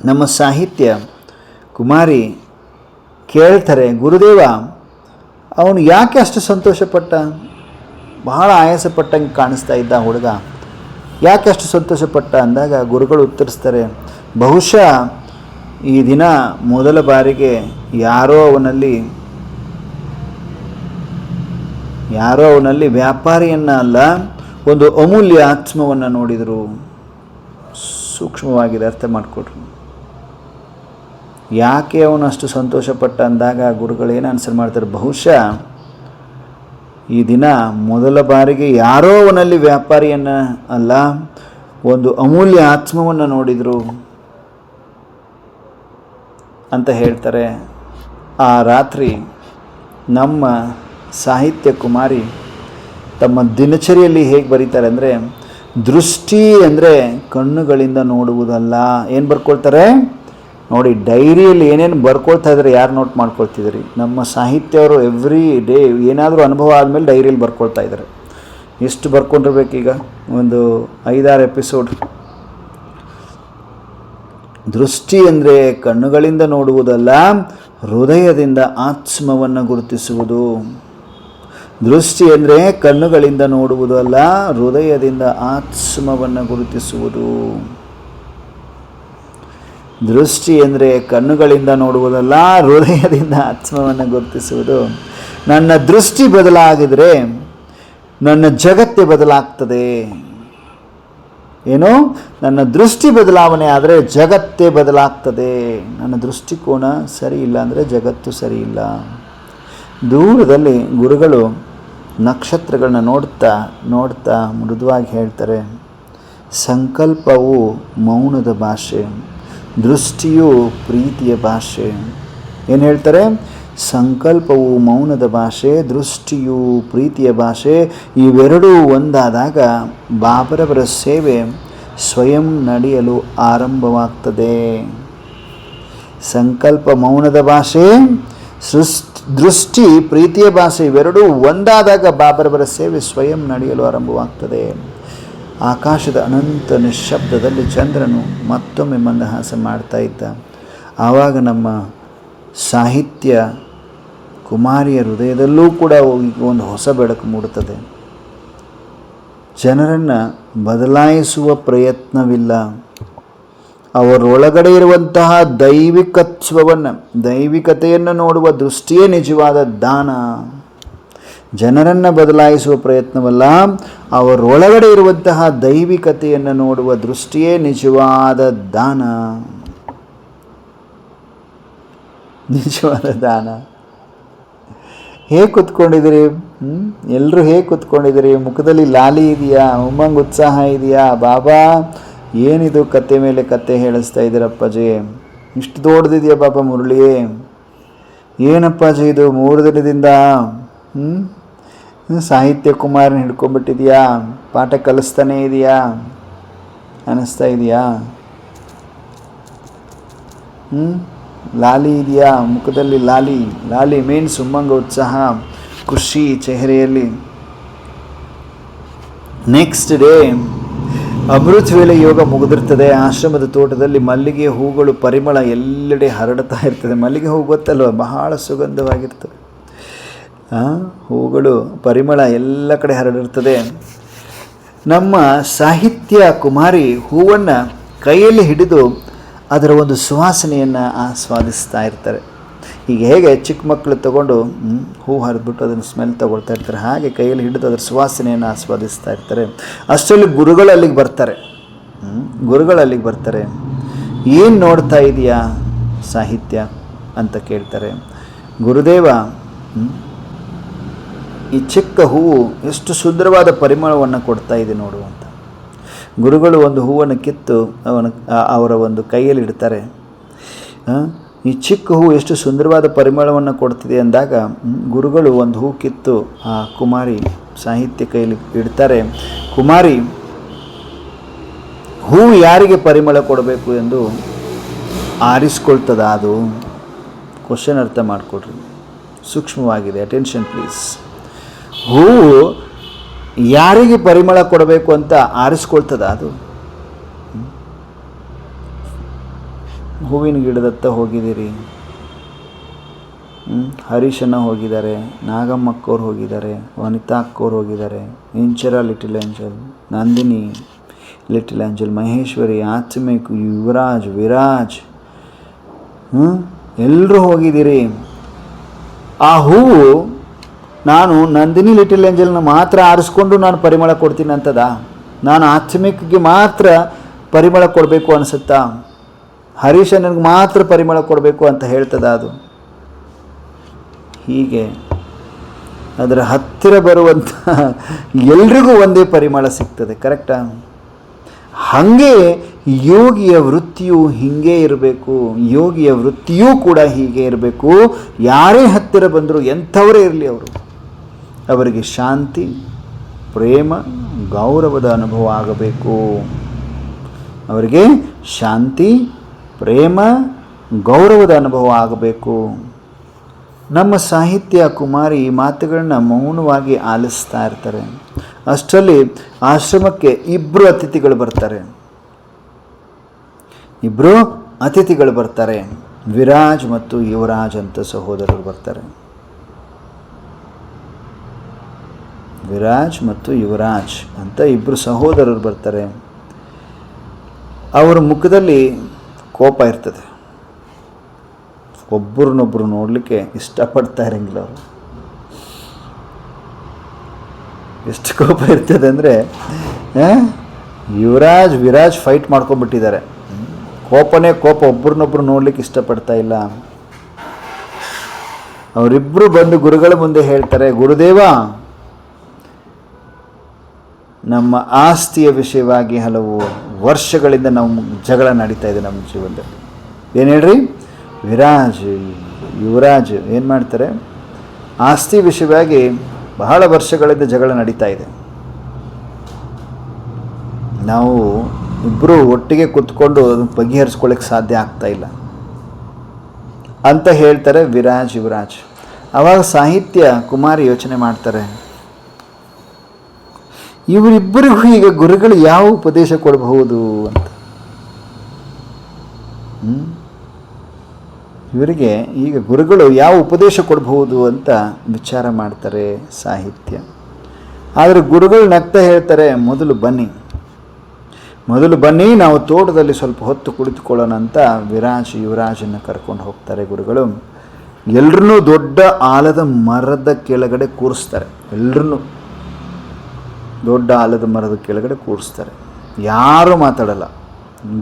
ನಮ್ಮ ಸಾಹಿತ್ಯ ಕುಮಾರಿ ಕೇಳ್ತಾರೆ, ಗುರುದೇವ, ಅವನು ಯಾಕೆ ಅಷ್ಟು ಸಂತೋಷಪಟ್ಟ? ಬಹಳ ಆಯಾಸಪಟ್ಟಂಗೆ ಕಾಣಿಸ್ತಾ ಇದ್ದ ಹುಡುಗ, ಯಾಕೆ ಅಷ್ಟು ಸಂತೋಷಪಟ್ಟ ಅಂದಾಗ ಗುರುಗಳು ಉತ್ತರಿಸ್ತಾರೆ, ಬಹುಶಃ ಈ ದಿನ ಮೊದಲ ಬಾರಿಗೆ ಯಾರೋ ಅವನಲ್ಲಿ ವ್ಯಾಪಾರಿಯನ್ನ ಅಲ್ಲ, ಒಂದು ಅಮೂಲ್ಯ ಆತ್ಮವನ್ನು ನೋಡಿದರು. ಸೂಕ್ಷ್ಮವಾಗಿದೆ, ಅರ್ಥ ಮಾಡಿಕೊಡ್ರಿ. ಯಾಕೆ ಅವನು ಅಷ್ಟು ಸಂತೋಷಪಟ್ಟ ಅಂದಾಗ ಗುರುಗಳೇನು ಆನ್ಸರ್ ಮಾಡ್ತಾರೆ, ಬಹುಶಃ ಈ ದಿನ ಮೊದಲ ಬಾರಿಗೆ ಯಾರೋ ಅವನಲ್ಲಿ ವ್ಯಾಪಾರಿಯನ್ನ ಅಲ್ಲ, ಒಂದು ಅಮೂಲ್ಯ ಆತ್ಮವನ್ನು ನೋಡಿದರು ಅಂತ ಹೇಳ್ತಾರೆ. ಆ ರಾತ್ರಿ ನಮ್ಮ ಸಾಹಿತ್ಯ ಕುಮಾರಿ ತಮ್ಮ ದಿನಚರಿಯಲ್ಲಿ ಹೇಗೆ ಬರೀತಾರೆ ಅಂದರೆ, ದೃಷ್ಟಿ ಅಂದರೆ ಕಣ್ಣುಗಳಿಂದ ನೋಡುವುದಲ್ಲ. ಏನು ಬರ್ಕೊಳ್ತಾರೆ ನೋಡಿ, ಡೈರಿಯಲ್ಲಿ ಏನೇನು ಬರ್ಕೊಳ್ತಾ ಇದ್ದಾರೆ, ಯಾರು ನೋಟ್ ಮಾಡ್ಕೊಳ್ತಿದ್ರಿ? ನಮ್ಮ ಸಾಹಿತ್ಯವರು ಎವ್ರಿ ಡೇ ಏನಾದರೂ ಅನುಭವ ಆದಮೇಲೆ ಡೈರಿಯಲ್ಲಿ ಬರ್ಕೊಳ್ತಾ ಇದ್ದಾರೆ. ಎಷ್ಟು ಬರ್ಕೊಂಡಿರ್ಬೇಕೀಗ? ಒಂದು 5-6 ಎಪಿಸೋಡ್. ದೃಷ್ಟಿ ಅಂದರೆ ಕಣ್ಣುಗಳಿಂದ ನೋಡುವುದಲ್ಲ, ಹೃದಯದಿಂದ ಆತ್ಮವನ್ನು ಗುರುತಿಸುವುದು. ದೃಷ್ಟಿ ಅಂದರೆ ಕಣ್ಣುಗಳಿಂದ ನೋಡುವುದು ಅಲ್ಲ, ಹೃದಯದಿಂದ ಆತ್ಮವನ್ನು ಗುರುತಿಸುವುದು. ದೃಷ್ಟಿ ಅಂದರೆ ಕಣ್ಣುಗಳಿಂದ ನೋಡುವುದಲ್ಲ, ಹೃದಯದಿಂದ ಆತ್ಮವನ್ನು ಗುರುತಿಸುವುದು. ನನ್ನ ದೃಷ್ಟಿ ಬದಲಾಗಿದರೆ ನನ್ನ ಜಗತ್ತೇ ಬದಲಾಗ್ತದೆ. ಏನು? ನನ್ನ ದೃಷ್ಟಿ ಬದಲಾವಣೆ ಆದರೆ ಜಗತ್ತೇ ಬದಲಾಗ್ತದೆ. ನನ್ನ ದೃಷ್ಟಿಕೋನ ಸರಿ ಇಲ್ಲ ಅಂದರೆ ಜಗತ್ತು ಸರಿ ಇಲ್ಲ. ದೂರದಲ್ಲಿ ಗುರುಗಳು ನಕ್ಷತ್ರಗಳನ್ನ ನೋಡ್ತಾ ನೋಡ್ತಾ ಮೃದುವಾಗಿ ಹೇಳ್ತಾರೆ, ಸಂಕಲ್ಪವು ಮೌನದ ಭಾಷೆ, ದೃಷ್ಟಿಯು ಪ್ರೀತಿಯ ಭಾಷೆ. ಏನು ಹೇಳ್ತಾರೆ? ಸಂಕಲ್ಪವು ಮೌನದ ಭಾಷೆ, ದೃಷ್ಟಿಯು ಪ್ರೀತಿಯ ಭಾಷೆ. ಇವೆರಡೂ ಒಂದಾದಾಗ ಬಾಬರವರ ಸೇವೆ ಸ್ವಯಂ ನಡೆಯಲು ಆರಂಭವಾಗ್ತದೆ. ಸಂಕಲ್ಪ ಮೌನದ ಭಾಷೆ, ದೃಷ್ಟಿ ಪ್ರೀತಿಯ ಭಾಷೆ, ಇವೆರಡೂ ಒಂದಾದಾಗ ಬಾಬರವರ ಸೇವೆ ಸ್ವಯಂ ನಡೆಯಲು ಆರಂಭವಾಗ್ತದೆ. ಆಕಾಶದ ಅನಂತ ನಿಶ್ಶಬ್ದದಲ್ಲಿ ಚಂದ್ರನು ಮತ್ತೊಮ್ಮೆ ಮಂದಹಾಸ ಮಾಡ್ತಾ ಇದ್ದ. ಆವಾಗ ನಮ್ಮ ಸಾಹಿತ್ಯ ಕುಮಾರಿಯ ಹೃದಯದಲ್ಲೂ ಕೂಡ ಒಂದು ಹೊಸ ಬೆಳಕು ಮೂಡುತ್ತದೆ. ಜನರನ್ನು ಬದಲಾಯಿಸುವ ಪ್ರಯತ್ನವಿಲ್ಲ. ಅವರೊಳಗಡೆ ಇರುವಂತಹ ದೈವಿಕತೆಯನ್ನು ನೋಡುವ ದೃಷ್ಟಿಯೇ ನಿಜವಾದ ದಾನ. ಜನರನ್ನು ಬದಲಾಯಿಸುವ ಪ್ರಯತ್ನವಲ್ಲ, ಅವರೊಳಗಡೆ ಇರುವಂತಹ ದೈವಿಕತೆಯನ್ನು ನೋಡುವ ದೃಷ್ಟಿಯೇ ನಿಜವಾದ ದಾನ. ನಿಜವಾದ ದಾನ. ಹೇಗೆ ಕೂತ್ಕೊಂಡಿದ್ದೀರಿ? ಎಲ್ಲರೂ ಹೇಗೆ ಕೂತ್ಕೊಂಡಿದ್ದೀರಿ? ಮುಖದಲ್ಲಿ ಲಾಲಿ ಇದೆಯಾ? ಉಮ್ಮಂಗ್ ಉತ್ಸಾಹ ಇದೆಯಾ? ಬಾಬಾ ಏನಿದು ಕತೆ ಮೇಲೆ ಕತೆ ಹೇಳಿಸ್ತಾ ಇದ್ದೀರಪ್ಪಾಜಿ? ಇಷ್ಟು ದೊಡ್ಡದಿದೆಯಾ ಬಾಬಾ ಮುರಳಿ? ಏನಪ್ಪಾಜಿ ಇದು 3 ದಿನದಿಂದ ಸಾಹಿತ್ಯ ಕುಮಾರನ ಹಿಡ್ಕೊಂಡ್ಬಿಟ್ಟಿದೆಯಾ? ಪಾಠ ಕಲಿಸ್ತಾನೇ ಇದೆಯಾ ಅನ್ನಿಸ್ತಾ ಇದೆಯಾ? ಲಾಲಿ ಇದೆಯಾ ಮುಖದಲ್ಲಿ? ಲಾಲಿ ಮೀನ್ಸ್ ಉಮ್ಮಂಗ, ಉತ್ಸಾಹ, ಖುಷಿ ಚೆಹರೆಯಲ್ಲಿ. ನೆಕ್ಸ್ಟ್ ಡೇ ಅಮೃತ ವೇಳೆ ಯೋಗ ಮುಗಿದಿರ್ತದೆ. ಆಶ್ರಮದ ತೋಟದಲ್ಲಿ ಮಲ್ಲಿಗೆ ಹೂಗಳು ಪರಿಮಳ ಎಲ್ಲೆಡೆ ಹರಡ್ತಾ ಇರ್ತದೆ. ಮಲ್ಲಿಗೆ ಹೂ ಗೊತ್ತಲ್ವ, ಬಹಳ ಸುಗಂಧವಾಗಿರ್ತದೆ. ಹೂಗಳು ಪರಿಮಳ ಎಲ್ಲ ಕಡೆ ಹರಡಿರ್ತದೆ. ನಮ್ಮ ಸಾಹಿತ್ಯ ಕುಮಾರಿ ಹೂವನ್ನು ಕೈಯಲ್ಲಿ ಹಿಡಿದು ಅದರ ಒಂದು ಸುವಾಸನೆಯನ್ನು ಆಸ್ವಾದಿಸ್ತಾ ಇರ್ತಾರೆ. ಈಗ ಹೇಗೆ ಚಿಕ್ಕ ಮಕ್ಕಳು ತಗೊಂಡು ಹೂ ಹರಿದ್ಬಿಟ್ಟು ಅದನ್ನು ಸ್ಮೆಲ್ ತಗೊಳ್ತಾ ಇರ್ತಾರೆ, ಹಾಗೆ ಕೈಯಲ್ಲಿ ಹಿಡಿದು ಅದರ ಸುವಾಸನೆಯನ್ನು ಆಸ್ವಾದಿಸ್ತಾ ಇರ್ತಾರೆ. ಅಷ್ಟರಲ್ಲಿ ಗುರುಗಳು ಅಲ್ಲಿಗೆ ಬರ್ತಾರೆ. ಏನು ನೋಡ್ತಾ ಇದೆಯಾ ಸಾಹಿತ್ಯ ಅಂತ ಕೇಳ್ತಾರೆ. ಗುರುದೇವ, ಈ ಚಿಕ್ಕ ಹೂವು ಎಷ್ಟು ಸುಂದರವಾದ ಪರಿಮಳವನ್ನು ಕೊಡ್ತಾ ಇದೆ ನೋಡು ಅಂತ. ಗುರುಗಳು ಒಂದು ಹೂವನ್ನು ಕಿತ್ತು ಅವರ ಒಂದು ಕೈಯಲ್ಲಿ ಇಡ್ತಾರೆ. ಈ ಚಿಕ್ಕ ಹೂ ಎಷ್ಟು ಸುಂದರವಾದ ಪರಿಮಳವನ್ನು ಕೊಡ್ತಿದೆ ಅಂದಾಗ ಗುರುಗಳು ಒಂದು ಹೂ ಕಿತ್ತು ಆ ಕುಮಾರಿ ಸಾಹಿತ್ಯ ಕೈಯಲ್ಲಿ ಇಡ್ತಾರೆ. ಕುಮಾರಿ ಹೂ ಯಾರಿಗೆ ಪರಿಮಳ ಕೊಡಬೇಕು ಎಂದು ಆರಿಸ್ಕೊಳ್ತದ? ಅದು ಕ್ವಶನ್ ಅರ್ಥ ಮಾಡಿಕೊಡ್ರಿ, ಸೂಕ್ಷ್ಮವಾಗಿದೆ. Attention please. ಹೂವು ಯಾರಿಗೆ ಪರಿಮಳ ಕೊಡಬೇಕು ಅಂತ ಆರಿಸ್ಕೊಳ್ತದ? ಅದು ಹೂವಿನ ಗಿಡದತ್ತ ಹೋಗಿದ್ದೀರಿ, ಹರೀಶನ ಹೋಗಿದ್ದಾರೆ, ನಾಗಮ್ಮಕ್ಕವ್ರು ಹೋಗಿದ್ದಾರೆ, ವನಿತಾ ಅಕ್ಕವ್ರು ಹೋಗಿದ್ದಾರೆ, Inchara little angel, Nandini little angel, Maheshwari, Atmik, Yuvaraj, Viraj, ಎಲ್ಲರೂ ಹೋಗಿದ್ದೀರಿ. ಆ ಹೂವು ನಾನು ನಂದಿನಿ ಲಿಟಲ್ ಏಂಜಲ್ನ ಮಾತ್ರ ಆರಿಸ್ಕೊಂಡು ನಾನು ಪರಿಮಳ ಕೊಡ್ತೀನಿ ಅಂತದ? ನಾನು ಆತ್ಮಿಕ್ಗೆ ಮಾತ್ರ ಪರಿಮಳ ಕೊಡಬೇಕು ಅನಿಸುತ್ತಾ? ಹರೀಶ ನನಗೆ ಮಾತ್ರ ಪರಿಮಳ ಕೊಡಬೇಕು ಅಂತ ಹೇಳ್ತದ ಅದು? ಹೀಗೆ ಅದರ ಹತ್ತಿರ ಬರುವಂಥ ಎಲ್ರಿಗೂ ಒಂದೇ ಪರಿಮಳ ಸಿಗ್ತದೆ. ಕರೆಕ್ಟಾ? ಹಾಗೆ ಯೋಗಿಯ ವೃತ್ತಿಯು ಹೀಗೆ ಇರಬೇಕು. ಯೋಗಿಯ ವೃತ್ತಿಯೂ ಕೂಡ ಹೀಗೆ ಇರಬೇಕು. ಯಾರೇ ಹತ್ತಿರ ಬಂದರೂ, ಎಂಥವರೇ ಇರಲಿ, ಅವರಿಗೆ ಶಾಂತಿ, ಪ್ರೇಮ, ಗೌರವದ ಅನುಭವ ಆಗಬೇಕು. ಅವರಿಗೆ ಶಾಂತಿ, ಪ್ರೇಮ, ಗೌರವದ ಅನುಭವ ಆಗಬೇಕು. ನಮ್ಮ ಸಾಹಿತ್ಯ ಕುಮಾರಿ ಈ ಮಾತುಗಳನ್ನ ಮೌನವಾಗಿ ಆಲಿಸ್ತಾ ಇರ್ತಾರೆ. ಅಷ್ಟರಲ್ಲಿ ಆಶ್ರಮಕ್ಕೆ ಇಬ್ಬರು ಅತಿಥಿಗಳು ಬರ್ತಾರೆ. ವಿರಾಜ್ ಮತ್ತು ಯುವರಾಜ್ ಅಂತ ಸಹೋದರರು ಬರ್ತಾರೆ. ವಿರಾಜ್ ಮತ್ತು ಯುವರಾಜ್ ಅಂತ ಇಬ್ಬರು ಸಹೋದರರು ಬರ್ತಾರೆ. ಅವರ ಮುಖದಲ್ಲಿ ಕೋಪ ಇರ್ತದೆ. ಒಬ್ಬರನ್ನೊಬ್ಬರು ನೋಡಲಿಕ್ಕೆ ಇಷ್ಟಪಡ್ತಾ ಇರಂಗಿಲ್ಲ ಅವರು. ಎಷ್ಟು ಕೋಪ ಇರ್ತದೆ ಅಂದರೆ, ವಿರಾಜ್ ಫೈಟ್ ಮಾಡ್ಕೊಂಡ್ಬಿಟ್ಟಿದ್ದಾರೆ. ಕೋಪನೇ ಕೋಪ, ಒಬ್ಬರನ್ನೊಬ್ಬರು ನೋಡ್ಲಿಕ್ಕೆ ಇಷ್ಟಪಡ್ತಾ ಇಲ್ಲ. ಅವರಿಬ್ಬರು ಬಂದು ಗುರುಗಳ ಮುಂದೆ ಹೇಳ್ತಾರೆ, ಗುರುದೇವ, ನಮ್ಮ ಆಸ್ತಿಯ ವಿಷಯವಾಗಿ ಹಲವು ವರ್ಷಗಳಿಂದ ನಾವು ಜಗಳ ನಡೀತಾ ಇದೆ ನಮ್ಮ ಜೀವನದಲ್ಲಿ. ಏನು ಹೇಳ್ರಿ? ಯುವರಾಜ್ ಏನು ಮಾಡ್ತಾರೆ? ಆಸ್ತಿ ವಿಷಯವಾಗಿ ಬಹಳ ವರ್ಷಗಳಿಂದ ಜಗಳ ನಡೀತಾ ಇದೆ. ನಾವು ಇಬ್ಬರು ಒಟ್ಟಿಗೆ ಕೂತ್ಕೊಂಡು ಅದನ್ನು ಬಗೆಹರಿಸ್ಕೊಳ್ಳಿಕ್ಕೆ ಸಾಧ್ಯ ಆಗ್ತಾ ಇಲ್ಲ ಅಂತ ಹೇಳ್ತಾರೆ ಯುವರಾಜ್. ಆವಾಗ ಸಾಹಿತ್ಯ ಕುಮಾರಿ ಯೋಚನೆ ಮಾಡ್ತಾರೆ, ಇವರಿಬ್ಬರಿಗೂ ಈಗ ಗುರುಗಳು ಯಾವ ಉಪದೇಶ ಕೊಡಬಹುದು ಅಂತ. ಇವರಿಗೆ ಈಗ ಗುರುಗಳು ಯಾವ ಉಪದೇಶ ಕೊಡಬಹುದು ಅಂತ ವಿಚಾರ ಮಾಡ್ತಾರೆ ಸಾಹಿತ್ಯ. ಆದರೆ ಗುರುಗಳು ನಗ್ತಾ ಹೇಳ್ತಾರೆ, ಮೊದಲು ಬನ್ನಿ ನಾವು ತೋಟದಲ್ಲಿ ಸ್ವಲ್ಪ ಹೊತ್ತು ಕುಳಿತುಕೊಳ್ಳೋಣ ಅಂತ ಯುವರಾಜನ್ನು ಕರ್ಕೊಂಡು ಹೋಗ್ತಾರೆ ಗುರುಗಳು. ಎಲ್ಲರನ್ನೂ ದೊಡ್ಡ ಆಲದ ಮರದ ಕೆಳಗಡೆ ಕೂರಿಸ್ತಾರೆ. ಎಲ್ಲರನ್ನೂ ದೊಡ್ಡ ಆಲದ ಮರದ ಕೆಳಗಡೆ ಕೂರಿಸ್ತಾರೆ. ಯಾರೂ ಮಾತಾಡಲ್ಲ.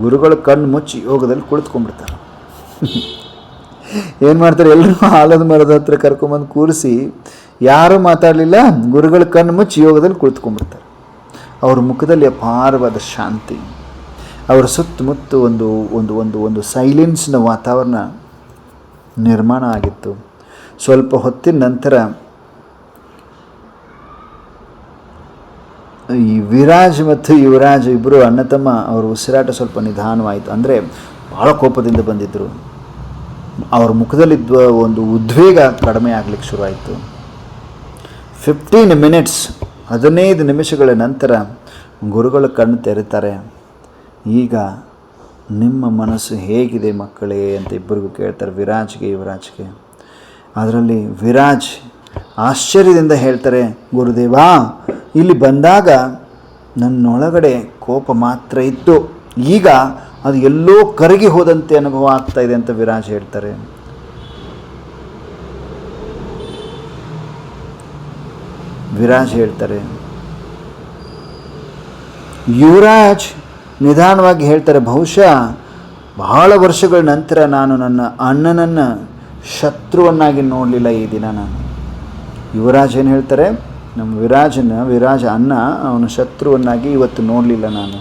ಗುರುಗಳು ಕಣ್ಣು ಮುಚ್ಚಿ ಯೋಗದಲ್ಲಿ ಕುಳಿತುಕೊಂಡ್ಬಿಡ್ತಾರೆ. ಏನು ಮಾಡ್ತಾರೆ, ಎಲ್ಲರೂ ಆಲದ ಮರದ ಹತ್ರ ಕರ್ಕೊಂಬಂದು ಕೂರಿಸಿ ಯಾರೂ ಮಾತಾಡಲಿಲ್ಲ. ಗುರುಗಳು ಕಣ್ಣು ಮುಚ್ಚಿ ಯೋಗದಲ್ಲಿ ಕುಳಿತುಕೊಂಡ್ಬಿಡ್ತಾರೆ. ಅವ್ರ ಮುಖದಲ್ಲಿ ಅಪಾರವಾದ ಶಾಂತಿ. ಅವರ ಸುತ್ತಮುತ್ತ ಒಂದು ಒಂದು ಒಂದು ಒಂದು ಸೈಲೆನ್ಸ್ನ ವಾತಾವರಣ ನಿರ್ಮಾಣ ಆಗಿತ್ತು. ಸ್ವಲ್ಪ ಹೊತ್ತಿನ ನಂತರ ಈ ವಿರಾಜ್ ಮತ್ತು ಯುವರಾಜ್ ಇಬ್ಬರು ಅಣ್ಣ ತಮ್ಮ ಅವರ ಉಸಿರಾಟ ಸ್ವಲ್ಪ ನಿಧಾನವಾಯಿತು. ಅಂದರೆ ಭಾಳ ಕೋಪದಿಂದ ಬಂದಿದ್ದರು. ಅವ್ರ ಮುಖದಲ್ಲಿದ್ದ ಒಂದು ಉದ್ವೇಗ ಕಡಿಮೆ ಆಗಲಿಕ್ಕೆ ಶುರುವಾಯಿತು. 15 ನಿಮಿಷಗಳ ನಂತರ ಗುರುಗಳು ಕಣ್ಣು ತೆರೀತಾರೆ. ಈಗ ನಿಮ್ಮ ಮನಸ್ಸು ಹೇಗಿದೆ ಮಕ್ಕಳೇ ಅಂತ ಇಬ್ಬರಿಗೂ ಕೇಳ್ತಾರೆ, ವಿರಾಜ್ಗೆ ಯುವರಾಜ್ಗೆ. ಅದರಲ್ಲಿ ವಿರಾಜ್ ಆಶ್ಚರ್ಯದಿಂದ ಹೇಳ್ತಾರೆ, ಗುರುದೇವಾ, ಇಲ್ಲಿ ಬಂದಾಗ ನನ್ನೊಳಗಡೆ ಕೋಪ ಮಾತ್ರ ಇತ್ತು, ಈಗ ಅದು ಎಲ್ಲೋ ಕರಗಿ ಹೋದಂತೆ ಅನುಭವ ಆಗ್ತಾ ಇದೆ ಅಂತ ವಿರಾಜ್ ಹೇಳ್ತಾರೆ. ಯುವರಾಜ್ ನಿಧಾನವಾಗಿ ಹೇಳ್ತಾರೆ, ಬಹುಶಃ ಬಹಳ ವರ್ಷಗಳ ನಂತರ ನಾನು ನನ್ನ ಅಣ್ಣನನ್ನು ಶತ್ರುವನ್ನಾಗಿ ನೋಡಲಿಲ್ಲ ಈ ದಿನ ನಾನು. ಯುವರಾಜ್ ಏನು ಹೇಳ್ತಾರೆ, ನಮ್ಮ ವಿರಾಜ ಅಣ್ಣ ಅವನ ಶತ್ರುವನ್ನಾಗಿ ಇವತ್ತು ನೋಡಲಿಲ್ಲ ನಾನು.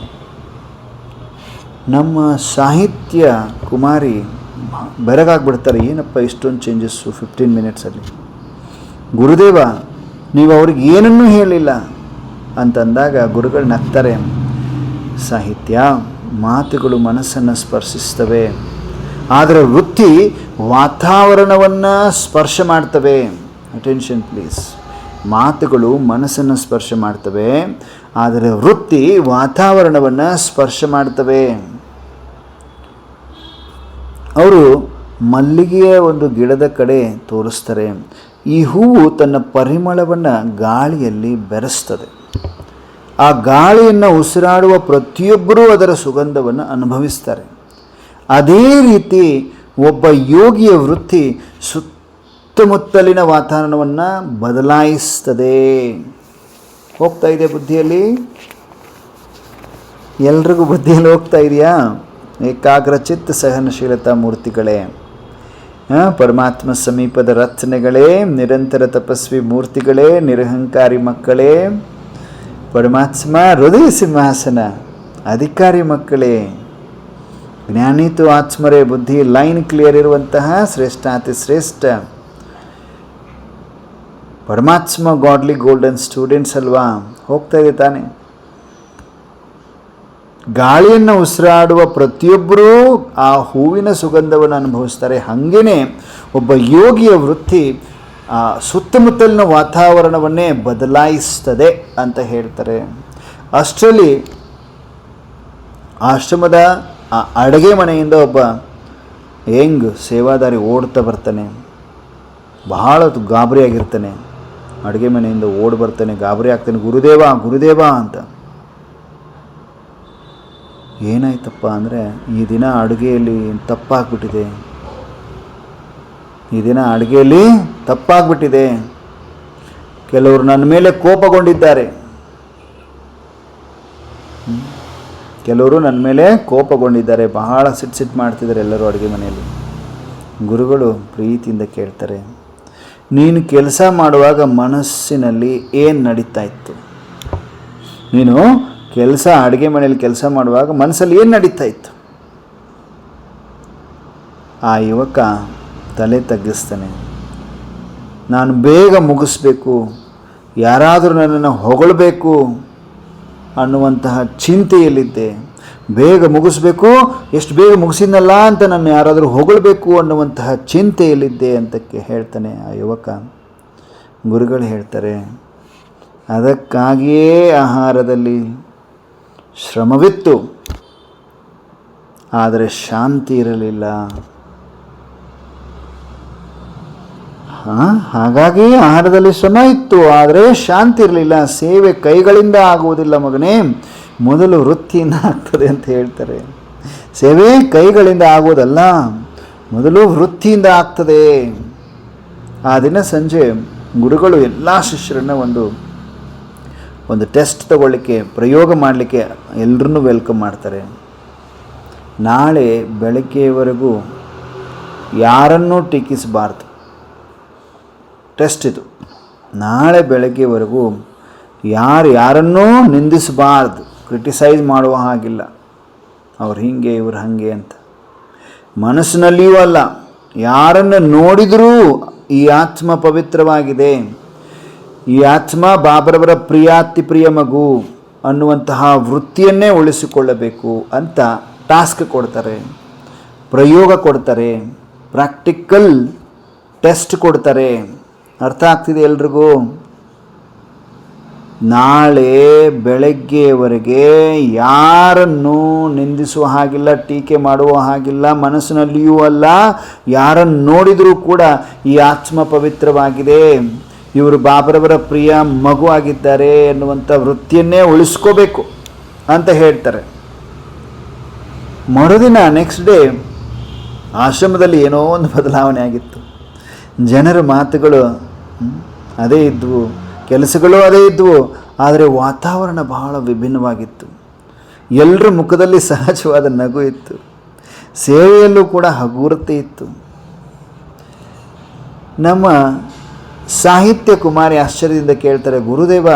ನಮ್ಮ ಸಾಹಿತ್ಯ ಕುಮಾರಿ ಬೆರಗಾಗ್ಬಿಡ್ತಾರೆ, ಏನಪ್ಪ ಇಷ್ಟೊಂದು ಚೇಂಜಸ್ಸು 15 ಮಿನಿಟ್ಸಲ್ಲಿ. ಗುರುದೇವ, ನೀವು ಅವ್ರಿಗೆ ಏನನ್ನೂ ಹೇಳಿಲ್ಲ ಅಂತಂದಾಗ ಗುರುಗಳು ನಗ್ತಾರೆ. ಸಾಹಿತ್ಯ ಮಾತುಗಳು ಮನಸ್ಸನ್ನು ಸ್ಪರ್ಶಿಸ್ತವೆ, ಆದರೆ ವೃತ್ತಿ ವಾತಾವರಣವನ್ನು ಸ್ಪರ್ಶ ಮಾಡ್ತವೆ. Attention please. ಮಾತುಗಳು ಮನಸ್ಸನ್ನು ಸ್ಪರ್ಶ ಮಾಡ್ತವೆ, ಆದರೆ ವೃತ್ತಿ ವಾತಾವರಣವನ್ನು ಸ್ಪರ್ಶ ಮಾಡ್ತವೆ. ಅವರು ಮಲ್ಲಿಗೆಯ ಒಂದು ಗಿಡದ ಕಡೆ ತೋರಿಸ್ತಾರೆ. ಈ ಹೂವು ತನ್ನ ಪರಿಮಳವನ್ನು ಗಾಳಿಯಲ್ಲಿ ಬೆರೆಸ್ತದೆ. ಆ ಗಾಳಿಯನ್ನು ಉಸಿರಾಡುವ ಪ್ರತಿಯೊಬ್ಬರೂ ಅದರ ಸುಗಂಧವನ್ನು ಅನುಭವಿಸ್ತಾರೆ. ಅದೇ ರೀತಿ ಒಬ್ಬ ಯೋಗಿಯ ವೃತ್ತಿ ಸುತ್ತಮುತ್ತಲಿನ ವಾತಾವರಣವನ್ನು ಬದಲಾಯಿಸ್ತದೆ. ಹೋಗ್ತಾ ಇದೆ ಬುದ್ಧಿಯಲ್ಲಿ? ಎಲ್ರಿಗೂ ಬುದ್ಧಿಯಲ್ಲಿ ಹೋಗ್ತಾ ಇದೆಯಾ? ಏಕಾಗ್ರಚಿತ್ತ ಸಹನಶೀಲತಾ ಮೂರ್ತಿಗಳೇ, ಪರಮಾತ್ಮ ಸಮೀಪದ ರತ್ನಗಳೇ, ನಿರಂತರ ತಪಸ್ವಿ ಮೂರ್ತಿಗಳೇ, ನಿರಹಂಕಾರಿ ಮಕ್ಕಳೇ, ಪರಮಾತ್ಮ ಹೃದಯ ಸಿಂಹಾಸನ ಅಧಿಕಾರಿ ಮಕ್ಕಳೇ, ಜ್ಞಾನೀತು ಆತ್ಮರೇ, ಬುದ್ಧಿ ಲೈನ್ ಕ್ಲಿಯರ್ ಇರುವಂತಹ ಶ್ರೇಷ್ಠಾತಿ ಶ್ರೇಷ್ಠ ಪರಮಾತ್ಮ ಗಾಡ್ಲಿ ಗೋಲ್ಡನ್ ಸ್ಟೂಡೆಂಟ್ಸ್ ಅಲ್ವಾ? ಹೋಗ್ತಾ ಇದೆ ತಾನೆ? ಗಾಳಿಯನ್ನು ಉಸಿರಾಡುವ ಪ್ರತಿಯೊಬ್ಬರೂ ಆ ಹೂವಿನ ಸುಗಂಧವನ್ನು ಅನುಭವಿಸ್ತಾರೆ. ಹಾಗೇನೆ ಒಬ್ಬ ಯೋಗಿಯ ವೃತ್ತಿ ಆ ಸುತ್ತಮುತ್ತಲಿನ ವಾತಾವರಣವನ್ನೇ ಬದಲಾಯಿಸ್ತದೆ ಅಂತ ಹೇಳ್ತಾರೆ. ಅಷ್ಟರಲ್ಲಿ ಆಶ್ರಮದ ಆ ಅಡುಗೆ ಮನೆಯಿಂದ ಒಬ್ಬ ಯಂಗ್ ಸೇವಾದಾರಿ ಓಡ್ತಾ ಬರ್ತಾನೆ. ಬಹಳ ಗಾಬರಿಯಾಗಿರ್ತಾನೆ. ಅಡುಗೆ ಮನೆಯಿಂದ ಓಡಿ ಬರ್ತಾನೆ, ಗಾಬರಿ ಆಗ್ತಾನೆ, ಗುರುದೇವ ಅಂತ. ಏನಾಯ್ತಪ್ಪ ಅಂದರೆ, ಈ ದಿನ ಅಡುಗೆಯಲ್ಲಿ ತಪ್ಪಾಗ್ಬಿಟ್ಟಿದೆ. ಕೆಲವರು ನನ್ನ ಮೇಲೆ ಕೋಪಗೊಂಡಿದ್ದಾರೆ. ಬಹಳ ಸಿಟ್ಟು ಮಾಡ್ತಿದ್ದಾರೆ ಎಲ್ಲರೂ ಅಡುಗೆ ಮನೆಯಲ್ಲಿ. ಗುರುಗಳು ಪ್ರೀತಿಯಿಂದ ಕೇಳ್ತಾರೆ, ನೀನು ಕೆಲಸ ಮಾಡುವಾಗ ಮನಸ್ಸಿನಲ್ಲಿ ಏನು ನಡೀತಾ ಇತ್ತು? ಅಡುಗೆ ಮನೆಯಲ್ಲಿ ಕೆಲಸ ಮಾಡುವಾಗ ಮನಸ್ಸಲ್ಲಿ ಏನು ನಡೀತಾ ಇತ್ತು? ಆ ಯುವಕ ತಲೆ ತಗ್ಗಿಸ್ತಾನೆ. ನಾನು ಬೇಗ ಮುಗಿಸ್ಬೇಕು, ಯಾರಾದರೂ ನನ್ನನ್ನು ಹೊಗಳಬೇಕು ಅನ್ನುವಂತಹ ಚಿಂತೆಯಲ್ಲಿದ್ದೆ. ಬೇಗ ಮುಗಿಸ್ಬೇಕು, ಎಷ್ಟು ಬೇಗ ಮುಗಿಸಿದ್ನಲ್ಲ ಅಂತ ನನ್ನ ಯಾರಾದರೂ ಹೊಗಳಬೇಕು ಅನ್ನುವಂತಹ ಚಿಂತೆಯಲ್ಲಿದ್ದೆ ಅಂತಕ್ಕೆ ಹೇಳ್ತಾನೆ ಆ ಯುವಕ. ಗುರುಗಳು ಹೇಳ್ತಾರೆ, ಅದಕ್ಕಾಗಿಯೇ ಆಹಾರದಲ್ಲಿ ಶ್ರಮವಿತ್ತು, ಆದರೆ ಶಾಂತಿ ಇರಲಿಲ್ಲ. ಹಾಗಾಗಿ ಆಹಾರದಲ್ಲಿ ಶ್ರಮ ಇತ್ತು, ಆದರೆ ಶಾಂತಿ ಇರಲಿಲ್ಲ. ಸೇವೆ ಕೈಗಳಿಂದ ಆಗುವುದಿಲ್ಲ ಮಗನೇ, ಮೊದಲು ವೃತ್ತಿಯಿಂದ ಆಗ್ತದೆ ಅಂತ ಹೇಳ್ತಾರೆ. ಸೇವೆ ಕೈಗಳಿಂದ ಆಗುವುದಲ್ಲ, ಮೊದಲು ವೃತ್ತಿಯಿಂದ ಆಗ್ತದೆ. ಆ ದಿನ ಸಂಜೆ ಗುರುಗಳು ಎಲ್ಲ ಶಿಷ್ಯರನ್ನ ಒಂದು ಟೆಸ್ಟ್ ತಗೊಳ್ಳಿಕ್ಕೆ, ಪ್ರಯೋಗ ಮಾಡಲಿಕ್ಕೆ ಎಲ್ಲರನ್ನೂ ವೆಲ್ಕಮ್ ಮಾಡ್ತಾರೆ. ನಾಳೆ ಬೆಳಗ್ಗೆಯವರೆಗೂ ಯಾರನ್ನೂ ಟೀಕಿಸಬಾರ್ದು. ಟೆಸ್ಟ್ ಇದು. ನಾಳೆ ಬೆಳಗ್ಗೆವರೆಗೂ ಯಾರನ್ನೂ ನಿಂದಿಸಬಾರ್ದು, ಕ್ರಿಟಿಸೈಸ್ ಮಾಡುವ ಹಾಗಿಲ್ಲ. ಅವ್ರು ಹೀಗೆ ಇವ್ರು ಹಾಗೆ ಅಂತ. ಮನಸ್ಸಿನಲ್ಲಿಯೂ ಅಲ್ಲ, ಯಾರನ್ನು ನೋಡಿದರೂ ಈ ಆತ್ಮ ಪವಿತ್ರವಾಗಿದೆ, ಈ ಆತ್ಮ ಬಾಬರವರ ಪ್ರಿಯಾತಿ ಪ್ರಿಯ ಮಗು ಅನ್ನುವಂತಹ ವೃತ್ತಿಯನ್ನೇ ಉಳಿಸಿಕೊಳ್ಳಬೇಕು ಅಂತ ಟಾಸ್ಕ್ ಕೊಡ್ತಾರೆ, ಪ್ರಯೋಗ ಕೊಡ್ತಾರೆ, ಪ್ರಾಕ್ಟಿಕಲ್ ಟೆಸ್ಟ್ ಕೊಡ್ತಾರೆ. ಅರ್ಥ ಆಗ್ತಿದೆ ಎಲ್ರಿಗೂ? ನಾಳೆ ಬೆಳಗ್ಗೆಯವರೆಗೆ ಯಾರನ್ನು ನಿಂದಿಸುವ ಹಾಗಿಲ್ಲ, ಟೀಕೆ ಮಾಡುವ ಹಾಗಿಲ್ಲ, ಮನಸ್ಸಿನಲ್ಲಿಯೂ ಅಲ್ಲ. ಯಾರನ್ನು ನೋಡಿದರೂ ಕೂಡ ಈ ಆತ್ಮ ಪವಿತ್ರವಾಗಿದೆ, ಇವರು ಬಾಬರವರ ಪ್ರಿಯ ಮಗು ಆಗಿದ್ದಾರೆ ಎನ್ನುವಂಥ ವೃತ್ತಿಯನ್ನೇ ಉಳಿಸ್ಕೋಬೇಕು ಅಂತ ಹೇಳ್ತಾರೆ. ಮರುದಿನ ನೆಕ್ಸ್ಟ್ ಡೇ ಆಶ್ರಮದಲ್ಲಿ ಏನೋ ಒಂದು ಬದಲಾವಣೆ ಆಗಿತ್ತು. ಜನರ ಮಾತುಗಳು ಅದೇ ಇದ್ವು, ಕೆಲಸಗಳು ಅದೇ ಇದ್ವು, ಆದರೆ ವಾತಾವರಣ ಬಹಳ ವಿಭಿನ್ನವಾಗಿತ್ತು. ಎಲ್ಲರ ಮುಖದಲ್ಲಿ ಸಹಜವಾದ ನಗು ಇತ್ತು, ಸೇವೆಯಲ್ಲೂ ಕೂಡ ಹಗುರತೆ ಇತ್ತು. ನಮ್ಮ ಸಾಹಿತ್ಯ ಕುಮಾರಿ ಆಶ್ಚರ್ಯದಿಂದ ಕೇಳ್ತಾರೆ, ಗುರುದೇವ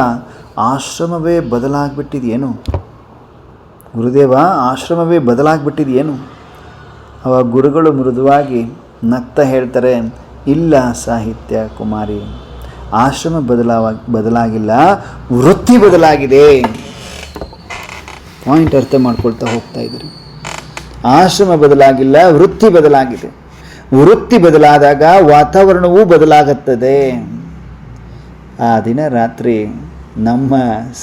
ಆಶ್ರಮವೇ ಬದಲಾಗ್ಬಿಟ್ಟಿದೆಯೇನು? ಗುರುದೇವ ಆಶ್ರಮವೇ ಬದಲಾಗ್ಬಿಟ್ಟಿದೆಯೇನು? ಅವಾಗ ಗುರುಗಳು ಮೃದುವಾಗಿ ನಗ್ತಾ ಹೇಳ್ತಾರೆ, ಇಲ್ಲ ಸಾಹಿತ್ಯ ಕುಮಾರಿ, ಆಶ್ರಮ ಬದಲಾಗಿಲ್ಲ, ವೃತ್ತಿ ಬದಲಾಗಿದೆ. ಪಾಯಿಂಟ್ ಅರ್ಥ ಮಾಡ್ಕೊಳ್ತಾ ಹೋಗ್ತಾ ಇದ್ದೀರಿ. ಆಶ್ರಮ ಬದಲಾಗಿಲ್ಲ, ವೃತ್ತಿ ಬದಲಾಗಿದೆ. ವೃತ್ತಿ ಬದಲಾದಾಗ ವಾತಾವರಣವೂ ಬದಲಾಗುತ್ತದೆ. ಆ ದಿನ ರಾತ್ರಿ ನಮ್ಮ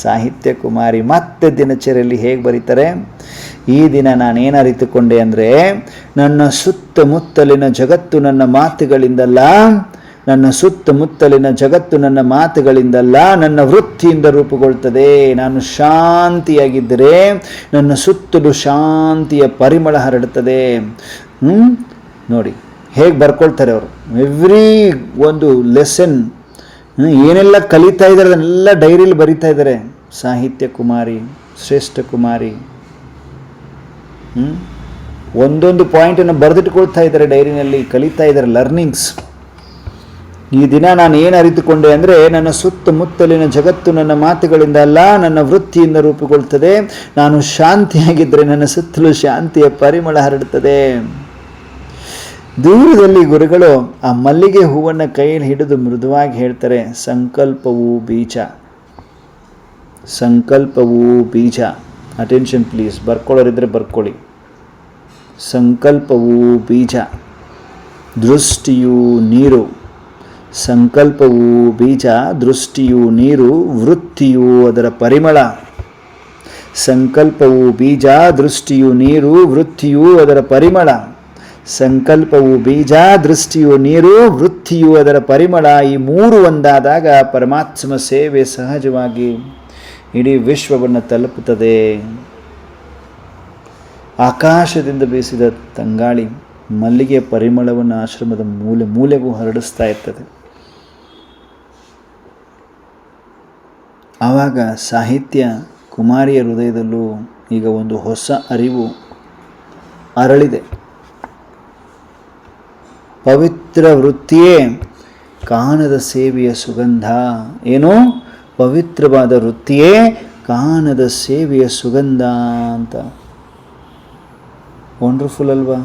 ಸಾಹಿತ್ಯ ಕುಮಾರಿ ಮತ್ತೆ ದಿನಚರಿಯಲ್ಲಿ ಹೇಗೆ ಬರೀತಾರೆ, ಈ ದಿನ ನಾನೇನು ಅರಿತುಕೊಂಡೆ ಅಂದರೆ, ನನ್ನ ಸುತ್ತಮುತ್ತಲಿನ ಜಗತ್ತು ನನ್ನ ಮಾತುಗಳಿಂದಲ್ಲ, ನನ್ನ ಸುತ್ತಮುತ್ತಲಿನ ಜಗತ್ತು ನನ್ನ ಮಾತುಗಳಿಂದಲ್ಲ, ನನ್ನ ವೃತ್ತಿಯಿಂದ ರೂಪುಗೊಳ್ತದೆ. ನಾನು ಶಾಂತಿಯಾಗಿದ್ದರೆ ನನ್ನ ಸುತ್ತಲೂ ಶಾಂತಿಯ ಪರಿಮಳ ಹರಡುತ್ತದೆ. ನೋಡಿ ಹೇಗೆ ಬರ್ಕೊಳ್ತಾರೆ ಅವರು. ಎವ್ರಿ ಒಂದು ಲೆಸನ್ ಏನೆಲ್ಲ ಕಲಿತಾ ಇದ್ದಾರೆ ಅದನ್ನೆಲ್ಲ ಡೈರಿಯಲ್ಲಿ ಬರಿತಾ ಇದ್ದಾರೆ. ಸಾಹಿತ್ಯ ಕುಮಾರಿ, ಶ್ರೇಷ್ಠ ಕುಮಾರಿ ಒಂದೊಂದು ಪಾಯಿಂಟನ್ನು ಬರೆದಿಟ್ಕೊಳ್ತಾ ಇದ್ದಾರೆ ಡೈರಿನಲ್ಲಿ, ಕಲಿತಾ ಇದ್ದಾರೆ ಲರ್ನಿಂಗ್ಸ್. ಈ ದಿನ ನಾನು ಏನು ಅರಿತುಕೊಂಡೆ ಅಂದರೆ, ನನ್ನ ಸುತ್ತಮುತ್ತಲಿನ ಜಗತ್ತು ನನ್ನ ಮಾತುಗಳಿಂದ ಅಲ್ಲ, ನನ್ನ ವೃತ್ತಿಯಿಂದ ರೂಪುಗೊಳ್ತದೆ. ನಾನು ಶಾಂತಿಯಾಗಿದ್ದರೆ ನನ್ನ ಸುತ್ತಲೂ ಶಾಂತಿಯ ಪರಿಮಳ ಹರಡುತ್ತದೆ. ದೂರದಲ್ಲಿ ಗುರುಗಳು ಆ ಮಲ್ಲಿಗೆ ಹೂವನ್ನು ಕೈಯಲ್ಲಿ ಹಿಡಿದು ಮೃದುವಾಗಿ ಹೇಳ್ತಾರೆ, ಸಂಕಲ್ಪವು ಬೀಜ, ಸಂಕಲ್ಪವು ಬೀಜ. ಅಟೆನ್ಷನ್ ಪ್ಲೀಸ್, ಬರ್ಕೊಳ್ಳೋರಿದ್ರೆ ಬರ್ಕೊಳ್ಳಿ. ಸಂಕಲ್ಪವು ಬೀಜ, ದೃಷ್ಟಿಯು ನೀರು. ಸಂಕಲ್ಪವು ಬೀಜ, ದೃಷ್ಟಿಯು ನೀರು, ವೃತ್ತಿಯು ಅದರ ಪರಿಮಳ. ಸಂಕಲ್ಪವು ಬೀಜ, ದೃಷ್ಟಿಯು ನೀರು, ವೃತ್ತಿಯು ಅದರ ಪರಿಮಳ. ಸಂಕಲ್ಪವು ಬೀಜ, ದೃಷ್ಟಿಯು ನೀರು, ವೃತ್ತಿಯು ಅದರ ಪರಿಮಳ. ಈ ಮೂರು ಒಂದಾದಾಗ ಪರಮಾತ್ಮ ಸೇವೆ ಸಹಜವಾಗಿ ಇಡೀ ವಿಶ್ವವನ್ನು ತಲುಪುತ್ತದೆ. ಆಕಾಶದಿಂದ ಬೀಸಿದ ತಂಗಾಳಿ ಮಲ್ಲಿಗೆಯ ಪರಿಮಳವನ್ನು ಆಶ್ರಮದ ಮೂಲೆ ಮೂಲೆಗೂ ಹರಡಿಸ್ತಾ ಇರ್ತದೆ. ಆವಾಗ ಸಾಹಿತ್ಯ ಕುಮಾರಿಯ ಹೃದಯದಲ್ಲೂ ಈಗ ಒಂದು ಹೊಸ ಅರಿವು ಅರಳಿದೆ. ಪವಿತ್ರ ವೃತ್ತಿಯೇ ಕಾಣದ ಸೇವೆಯ ಸುಗಂಧ. ಏನು? ಪವಿತ್ರವಾದ ವೃತ್ತಿಯೇ ಕಾಣದ ಸೇವೆಯ ಸುಗಂಧ ಅಂತ. ವಂಡರ್ಫುಲ್ ಅಲ್ವಾ?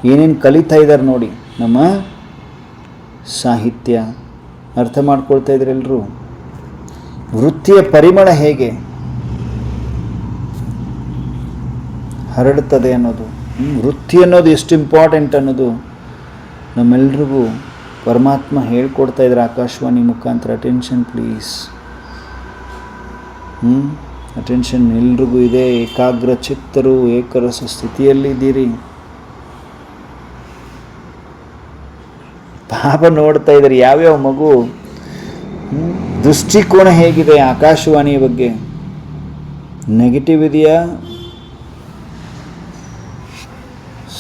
ಏನೇನು ಕಲಿತಾ ಇದ್ದಾರೆ ನೋಡಿ ನಮ್ಮ ಸಾಹಿತ್ಯ. ಅರ್ಥ ಮಾಡ್ಕೊಳ್ತಾ ಇದ್ದಾರೆ ಎಲ್ಲರೂ. ವೃತ್ತಿಯ ಪರಿಮಳ ಹೇಗೆ ಹರಡುತ್ತದೆ ಅನ್ನೋದು, ವೃತ್ತಿ ಅನ್ನೋದು ಎಷ್ಟು ಇಂಪಾರ್ಟೆಂಟ್ ಅನ್ನೋದು ನಮ್ಮೆಲ್ರಿಗೂ ಪರಮಾತ್ಮ ಹೇಳ್ಕೊಡ್ತಾ ಇದ್ದಾರೆ ಆಕಾಶವಾಣಿ ಮುಖಾಂತರ. ಅಟೆನ್ಷನ್ ಪ್ಲೀಸ್, ಅಟೆನ್ಷನ್ ಎಲ್ರಿಗೂ ಇದೆ. ಏಕಾಗ್ರ ಚಿತ್ತರು, ಏಕರಸ ಸ್ಥಿತಿಯಲ್ಲಿದ್ದೀರಿ. ಬಾಬಾ ನೋಡ್ತಾ ಇದ್ದಾರೆ ಯಾವ್ಯಾವ ಮಗು ದೃಷ್ಟಿಕೋನ ಹೇಗಿದೆ ಆಕಾಶವಾಣಿಯ ಬಗ್ಗೆ, ನೆಗೆಟಿವ್ ಇದೆಯಾ,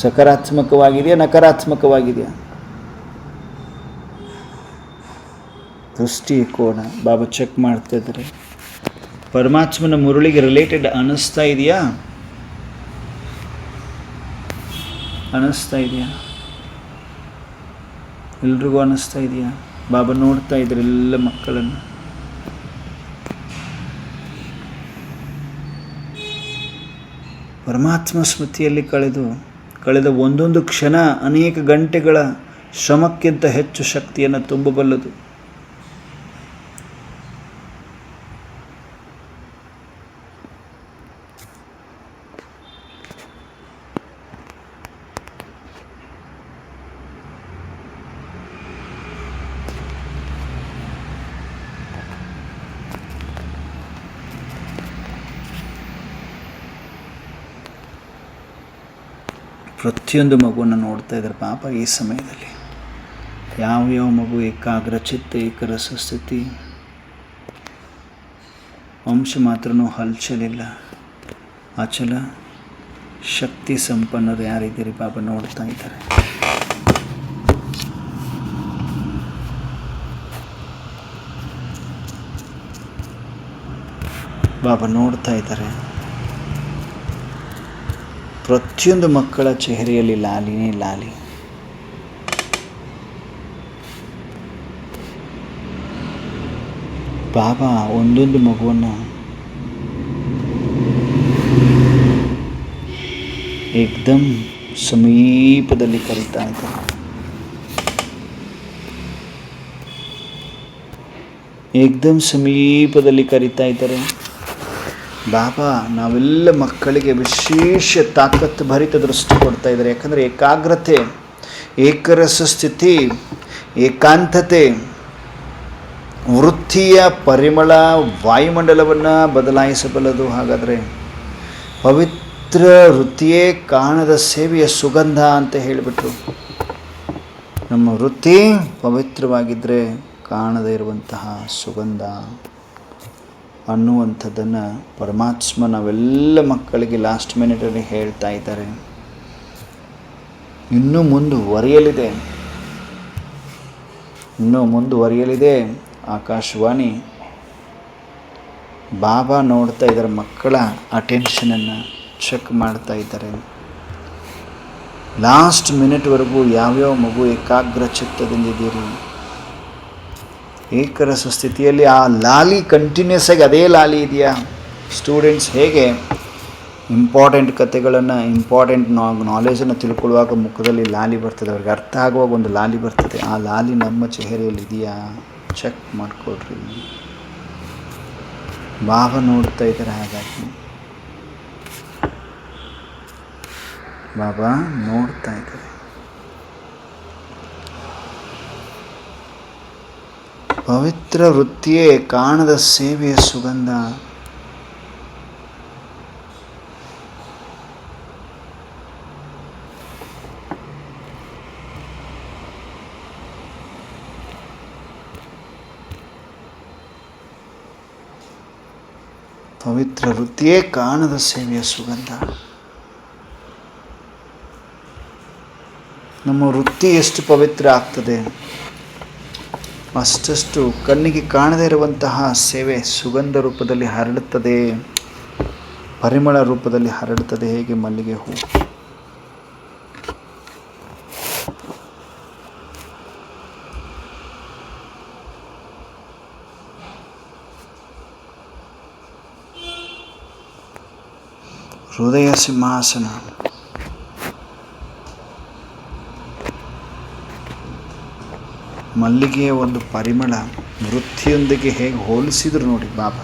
ಸಕಾರಾತ್ಮಕವಾಗಿದೆಯಾ, ನಕಾರಾತ್ಮಕವಾಗಿದೆಯಾ? ದೃಷ್ಟಿಕೋನ ಬಾಬಾ ಚೆಕ್ ಮಾಡ್ತಾ ಇದ್ದಾರೆ. ಪರಮಾತ್ಮನ ಮುರುಳಿಗೆ ರಿಲೇಟೆಡ್ ಅನ್ನಿಸ್ತಾ ಇದೆಯಾ? ಅನ್ನಿಸ್ತಾ ಇದೆಯಾ? ಎಲ್ರಿಗೂ ಅನ್ನಿಸ್ತಾ ಇದೆಯಾ? ಬಾಬಾ ನೋಡ್ತಾ ಇದ್ದಾರೆ ಎಲ್ಲ ಮಕ್ಕಳನ್ನು. ಪರಮಾತ್ಮ ಸ್ಮೃತಿಯಲ್ಲಿ ಕಳೆದ ಒಂದೊಂದು ಕ್ಷಣ ಅನೇಕ ಗಂಟೆಗಳ ಶ್ರಮಕ್ಕಿಂತ ಹೆಚ್ಚು ಶಕ್ತಿಯನ್ನು ತುಂಬಬಲ್ಲದು. ಪ್ರತಿಯೊಂದು ಮಗುವನ್ನು ನೋಡ್ತಾ ಇದ್ದಾರೆ ಪಾಪ ಈ ಸಮಯದಲ್ಲಿ. ಯಾವ್ಯಾವ ಮಗು ಏಕಾಗ್ರ ಚಿತ್ತ, ಏಕರಸ ಸ್ಥಿತಿ, ಅಂಶ ಮಾತ್ರನೂ ಹಲ್ಚಲಿಲ್ಲ, ಅಚಲ ಶಕ್ತಿ ಸಂಪನ್ನರು ಯಾರಿದ್ದೀರಿ ಬಾಬಾ ನೋಡ್ತಾ ಇದ್ದಾರೆ. ಬಾಬಾ ನೋಡ್ತಾ ಇದ್ದಾರೆ. ಪ್ರತಿಯೊಂದು ಮಕ್ಕಳ ಚೆಹರೆಯಲ್ಲಿ ಲಾಲಿನೇ ಲಾಲಿ. ಬಾಬಾ ಒಂದೊಂದು ಮಗುವನ್ನು ಏಕ್ದಮ್ ಸಮೀಪದಲ್ಲಿ ಕರೀತಾ ಇದ್ದಾರೆ. ಏಕ್ದಮ್ ಸಮೀಪದಲ್ಲಿ ಕರೀತಾ ಇದ್ದಾರೆ. ಬಾಬಾ ನಾವೆಲ್ಲ ಮಕ್ಕಳಿಗೆ ವಿಶೇಷ ತಾಕತ್ತು ಭರಿತ ದೃಷ್ಟಿ ಕೊಡ್ತಾ ಇದ್ದಾರೆ. ಯಾಕಂದರೆ ಏಕಾಗ್ರತೆ, ಏಕರಸ ಸ್ಥಿತಿ, ಏಕಾಂತತೆ ವೃತ್ತಿಯ ಪರಿಮಳ ವಾಯುಮಂಡಲವನ್ನು ಬದಲಾಯಿಸಬಲ್ಲದು. ಹಾಗಾದರೆ ಪವಿತ್ರ ವೃತ್ತಿಯೇ ಕಾಣದ ಸೇವೆಯ ಸುಗಂಧ ಅಂತ ಹೇಳಿಬಿಟ್ರು. ನಮ್ಮ ವೃತ್ತಿ ಪವಿತ್ರವಾಗಿದ್ದರೆ ಕಾಣದೇ ಇರುವಂತಹ ಸುಗಂಧ ಅನ್ನುವಂಥದ್ದನ್ನು ಪರಮಾತ್ಮ ನಾವೆಲ್ಲ ಮಕ್ಕಳಿಗೆ ಲಾಸ್ಟ್ ಮಿನಿಟಲ್ಲಿ ಹೇಳ್ತಾ ಇದ್ದಾರೆ. ಇನ್ನೂ ಮುಂದುವರಿಯಲಿದೆ ಆಕಾಶವಾಣಿ. ಬಾಬಾ ನೋಡ್ತಾ ಇದ್ದಾರೆ, ಮಕ್ಕಳ ಅಟೆನ್ಷನನ್ನು ಚೆಕ್ ಮಾಡ್ತಾ ಇದ್ದಾರೆ. ಲಾಸ್ಟ್ ಮಿನಿಟ್ವರೆಗೂ ಯಾವ್ಯಾವ ಮಗು ಏಕಾಗ್ರ ಚಿತ್ತದಿಂದಿದ್ದೀರಿ, ಏಕರಸ ಸ್ಥಿತಿಯಲ್ಲಿ ಆ ಲಾಲಿ ಕಂಟಿನ್ಯೂಸ್ ಆಗಿ ಅದೇ ಲಾಲಿ ಇದೆಯಾ? ಸ್ಟೂಡೆಂಟ್ಸ್ ಹೇಗೆ ಇಂಪಾರ್ಟೆಂಟ್ ಕಥೆಗಳನ್ನು, ಇಂಪಾರ್ಟೆಂಟ್ ನಾಲೆಜನ್ನು ತಿಳ್ಕೊಳ್ಳುವಾಗ ಮುಖದಲ್ಲಿ ಲಾಲಿ ಬರ್ತದೆ, ಅವ್ರಿಗೆ ಅರ್ಥ ಆಗುವಾಗ ಒಂದು ಲಾಲಿ ಬರ್ತದೆ. ಆ ಲಾಲಿ ನಮ್ಮ ಚೆಹರೆಯಲ್ಲಿ ಇದೆಯಾ? ಚೆಕ್ ಮಾಡಿಕೊಡ್ರಿ. ಬಾಬಾ ನೋಡ್ತಾ ಇದ್ದಾರೆ. ಹಾಗಾಗಿ ಬಾಬಾ ನೋಡ್ತಾ ಇದ್ದಾರೆ. ಪವಿತ್ರ ವೃತ್ತಿಯೇ ಕಾಣದ ಸೇವೆಯ ಸುಗಂಧ. ಪವಿತ್ರ ವೃತ್ತಿಯೇ ಕಾಣದ ಸೇವೆಯ ಸುಗಂಧ. ನಮ್ಮ ವೃತ್ತಿ ಎಷ್ಟು ಪವಿತ್ರ ಆಗ್ತದೆ, ಅಷ್ಟು ಕಣ್ಣಿಗೆ ಕಾಣದೇ ಇರುವಂತಹ ಸೇವೆ ಸುಗಂಧ ರೂಪದಲ್ಲಿ ಹರಡುತ್ತದೆ, ಪರಿಮಳ ರೂಪದಲ್ಲಿ ಹರಡುತ್ತದೆ. ಹೇಗೆ ಮಲ್ಲಿಗೆ ಹೂ. ಹೃದಯ ಸಿಂಹಾಸನ. ಮಲ್ಲಿಗೆಯ ಒಂದು ಪರಿಮಳ ವೃತ್ತಿಯೊಂದಿಗೆ ಹೇಗೆ ಹೋಲಿಸಿದ್ರು ನೋಡಿ ಬಾಬಾ.